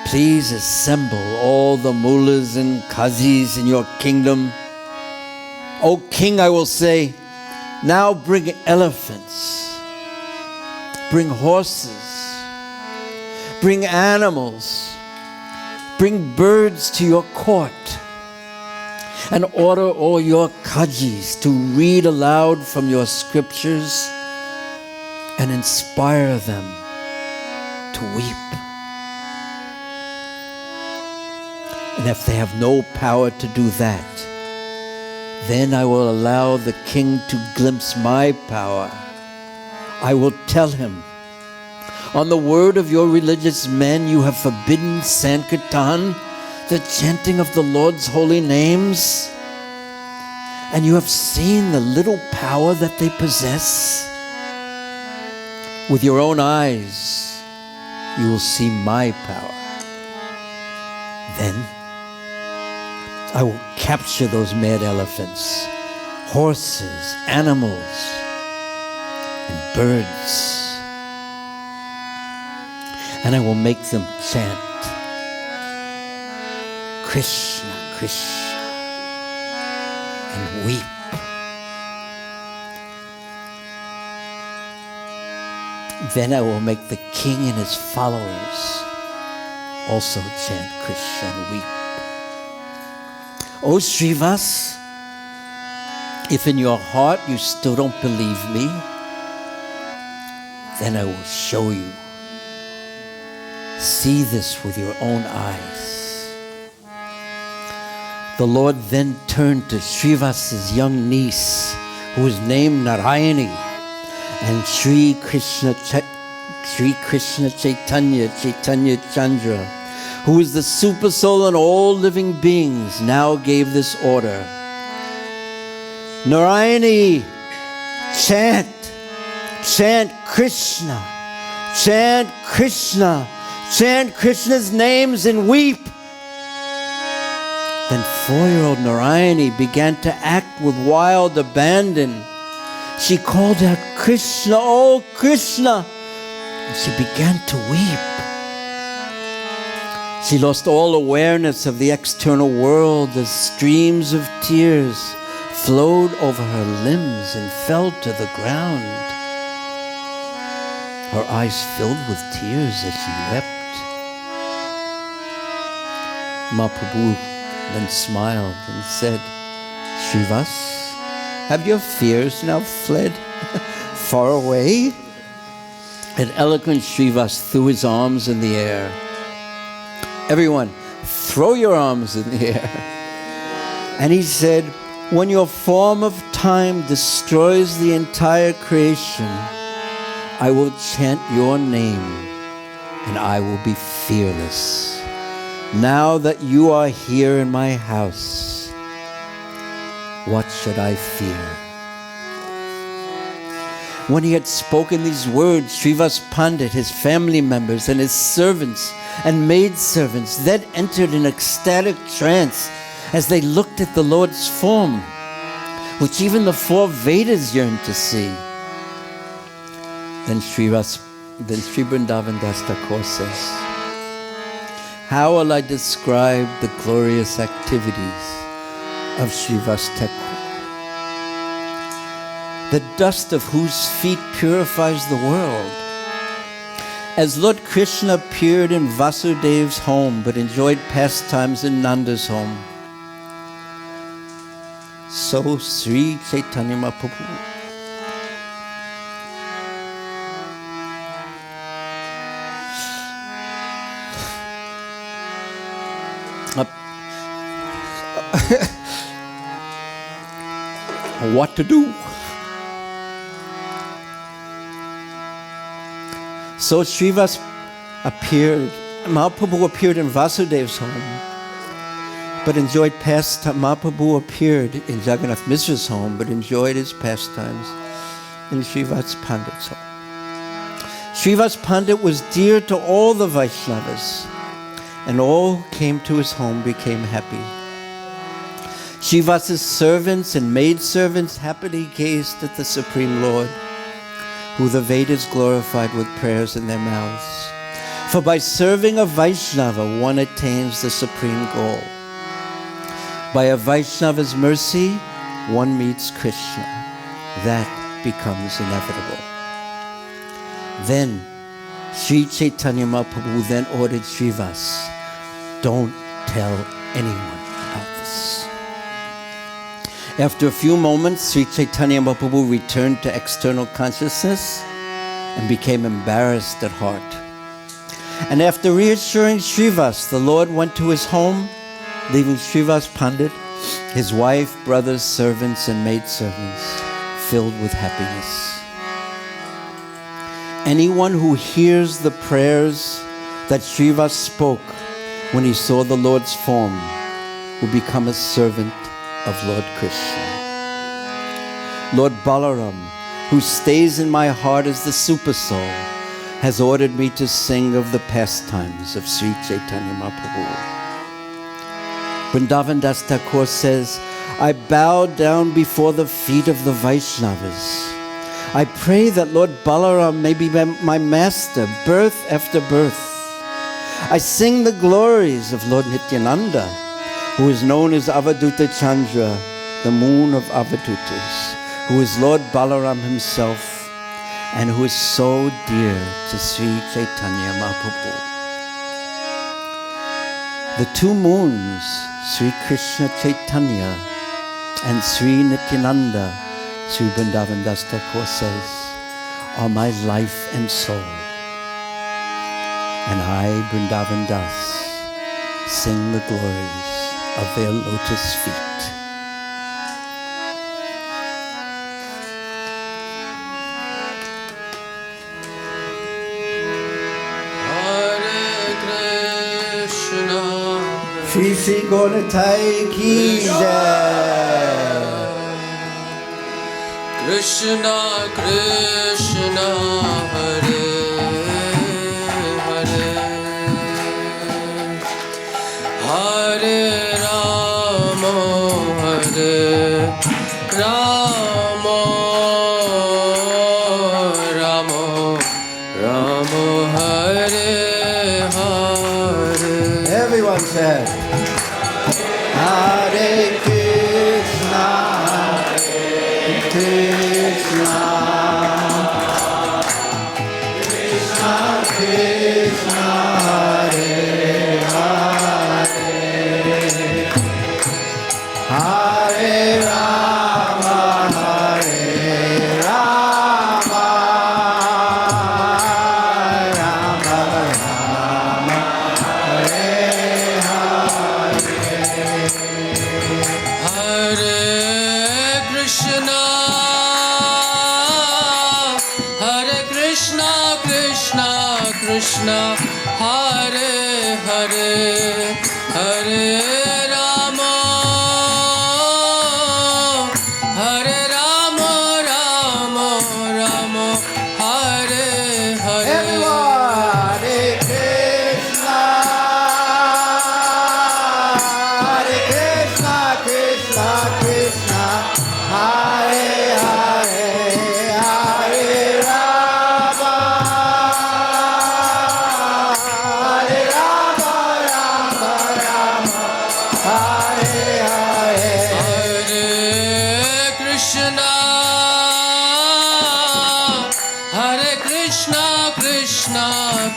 Please assemble all the mullahs and qazis in your kingdom. O king, I will say, now bring elephants, bring horses, bring animals, bring birds to your court, and order all your qazis to read aloud from your scriptures and inspire them to weep. And if they have no power to do that, then I will allow the king to glimpse my power. I will tell him, on the word of your religious men, you have forbidden Sankirtan, the chanting of the Lord's holy names, and you have seen the little power that they possess. With your own eyes, you will see my power. Then I will capture those mad elephants, horses, animals, and birds, and I will make them chant Krishna, Krishna, and weep. Then I will make the king and his followers also chant Krishna and weep. O Srivas, if in your heart you still don't believe me, then I will show you. See this with your own eyes. The Lord then turned to Srivas's young niece, who was named Narayani, and Sri Krishna Chaitanya Chandra, who is the super soul in all living beings, now gave this order. Narayani, chant, chant Krishna, chant Krishna, chant Krishna's names and weep. Then 4-year-old Narayani began to act with wild abandon. She called out, Krishna, oh Krishna, and she began to weep. She lost all awareness of the external world as streams of tears flowed over her limbs and fell to the ground. Her eyes filled with tears as she wept. Prabhu then smiled and said, Srivas, have your fears now fled far away? And eloquent Srivas threw his arms in the air. Everyone, throw your arms in the air. And he said, when your form of time destroys the entire creation, I will chant your name and I will be fearless. Now that you are here in my house, what should I fear? When he had spoken these words, Srivas Pandit, his family members, and his servants and maidservants then entered an ecstatic trance as they looked at the Lord's form, which even the 4 Vedas yearned to see. Then Sri Vrindavan Das Thakur says, how will I describe the glorious activities of Srivas Thakur, the dust of whose feet purifies the world? As Lord Krishna appeared in Vasudev's home but enjoyed pastimes in Nanda's home, so Sri Chaitanya Mahaprabhu what to do. So Srivas Mahaprabhu appeared in Vasudev's home, but enjoyed pastime. Mahaprabhu appeared in Jagannath Mishra's home, but enjoyed his pastimes in Srivas Pandit's home. Srivas Pandit was dear to all the Vaishnavas, and all who came to his home became happy. Srivas's servants and maidservants happily gazed at the Supreme Lord, who the Vedas glorified with prayers in their mouths. For by serving a Vaishnava, one attains the supreme goal. By a Vaishnava's mercy, one meets Krishna. That becomes inevitable. Then, Sri Chaitanya Mahaprabhu then ordered Srivas, don't tell anyone about this. After a few moments, Sri Chaitanya Mahaprabhu returned to external consciousness and became embarrassed at heart. And after reassuring Srivas, the Lord went to his home, leaving Srivas Pandit, his wife, brothers, servants, and maidservants filled with happiness. Anyone who hears the prayers that Srivas spoke when he saw the Lord's form will become a servant of Lord Krishna. Lord Balaram, who stays in my heart as the super soul, has ordered me to sing of the pastimes of Sri Chaitanya Mahaprabhu. Vrindavan Das Thakur says, I bow down before the feet of the Vaishnavas. I pray that Lord Balaram may be my master, birth after birth. I sing the glories of Lord Nityananda, who is known as Avaduta Chandra, the moon of Avadutas, who is Lord Balaram himself, and who is so dear to Sri Chaitanya Mahaprabhu. The two moons, Sri Krishna Chaitanya and Sri Nityananda, Sri Vrindavan Das Thakur says, are my life and soul. And I, Vrindavan Das, sing the glories of their lotus feet. Shri Shri Gauratai ki jai. Krishna Krishna Hare Hare Hare Rama Hare Rama Rama Rama Hare Hare. Everyone said, Hare Krishna, Krishna, Krishna, Krishna, Hare Hare, Hare Rama, Hare Rama, Rama Rama, Hare Hare. Krishna, Hare Hare, Hare Rama, Hare Rama, Rama Rama, Hare Hare. Everyone, Hare Krishna, Krishna Krishna, Hare Hare, Hare Rama.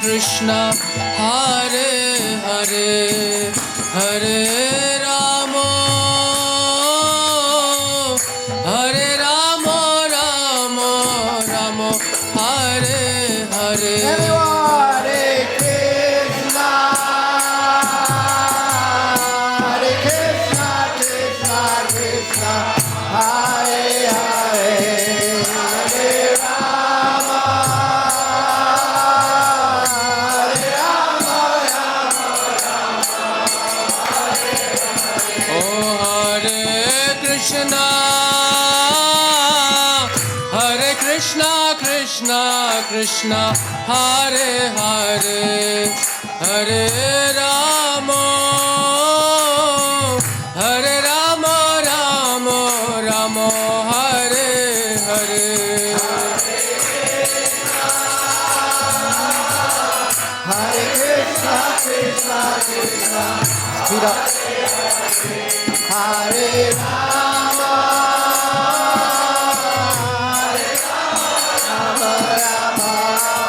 Krishna, Hare Hare, Hare Rama, Hare Rama, Rama Rama, Hare Hare. Everyone, Hare Krishna, Krishna, Hare Krishna, Krishna Krishna, Hare Hare, Hare Rama, Hare Rama, Rama Rama, Hare Hare. Hare Krishna, Krishna Krishna, speed up. Hare Rama, Hare Rama, Rama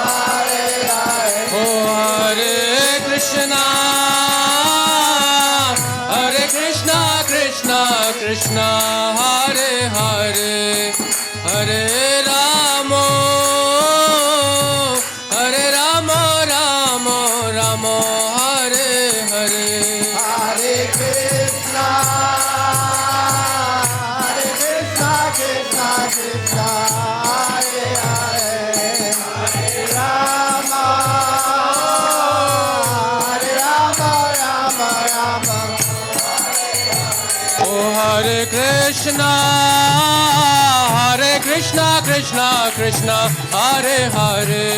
Hare Hare. Oh Hare Krishna, Hare Krishna, Krishna Krishna, Hare Hare, Hare Rama, Hare Rama, Rama Rama, Hare Hare. Hare Krishna, Hare Krishna, Krishna Krishna, Hare Hare. Hare Rama, Hare Rama, Rama Rama. Oh Hare Krishna, Hare Krishna, Krishna Krishna, Hare Hare,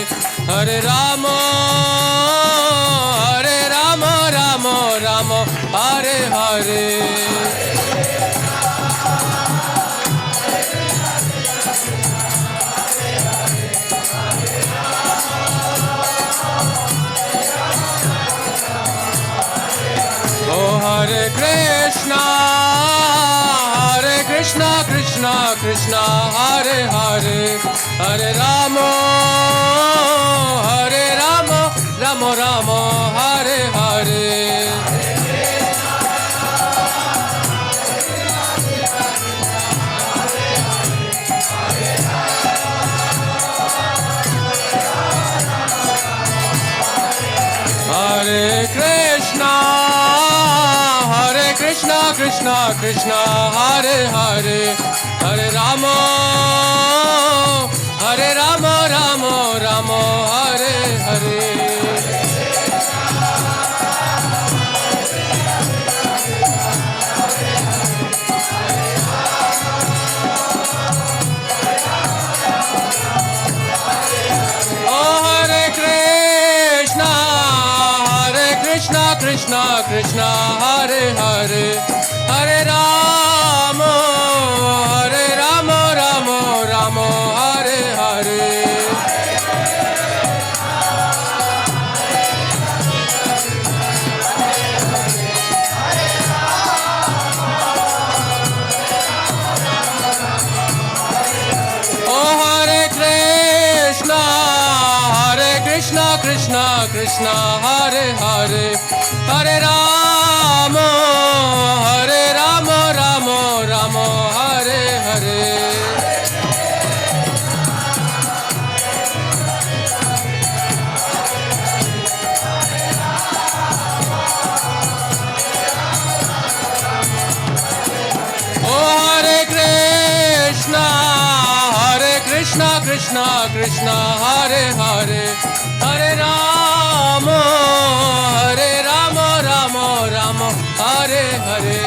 Hare Rama, Hare Rama, Rama Rama, Hare Hare. Oh Hare Krishna, Hare Krishna, Krishna Krishna, Hare Hare, Hare Rama, Hare Rama, Rama Rama, Hare Hare. Hare Krishna, Hare Krishna, Krishna Krishna, Hare Hare, Hare Rama, Hare Rama, Rama Rama, Hare Hare. Krishna Krishna, Hare Hare, Hare Rama, Hare Rama, Rama Rama, Hare Hare. Oh Hare Krishna, Hare Krishna, Krishna Krishna, Hare Hare, Hare Rama, Hare Rama, Rama Rama, Hare Hare. Oh Hare Krishna, Hare Krishna, Krishna Krishna, Hare Hare, Hare Rama, Hare Rama, Rama Rama, Hare Hare.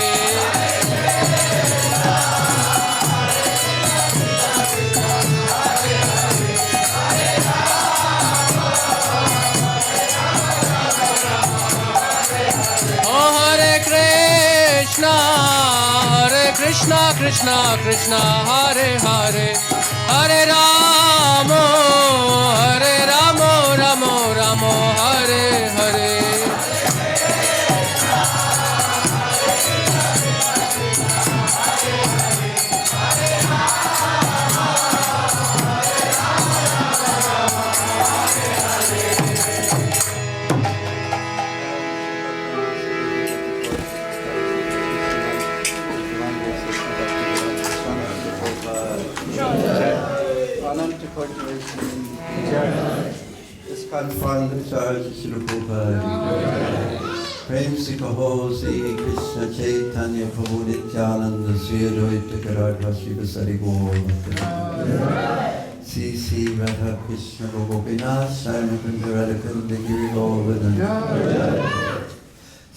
Oh Hare Krishna, Hare Krishna, Krishna Krishna, Hare Hare, Hare Rama, Hare Rama, Rama Rama, Hare Hare. ISKCON Founder-Acharya Prabhupada. Prem se kaho Sri Krishna Chaitanya Prabhu Nityananda Sri Advaita Gadadhar Srivasari Gaur Sri Sri Radha Krishna Gopinath Sri Mukunda Radha Kunda Giri Govardhana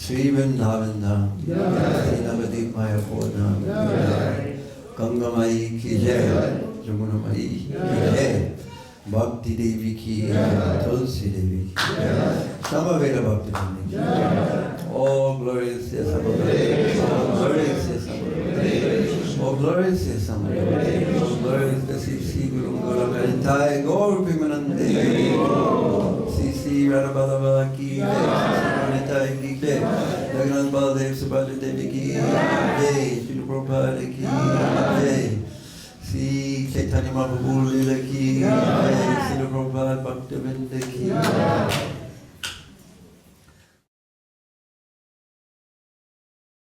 Sri Vrindavan Dham, Sri Navadip Mayapur Dham, Ganga Mai ki jai, Jamuna Mai ki jai, Bhakti Devi ki jai, Tulsi Devi ki jai, Samaveda Bhakti Devi ki jai. All glorious is Samaveda, all glorious is Samaveda, all glorious is Samaveda, all glorious is Sri Guru Guru Veritai, Gaur Vimanande, Sri Radhabadava ki jai, ki jai, Jagannath Baladev Subhadra Devi ki jai, Sri Prabhupada ki jai, Sri Chaitanya Mahaprabhu Lila ki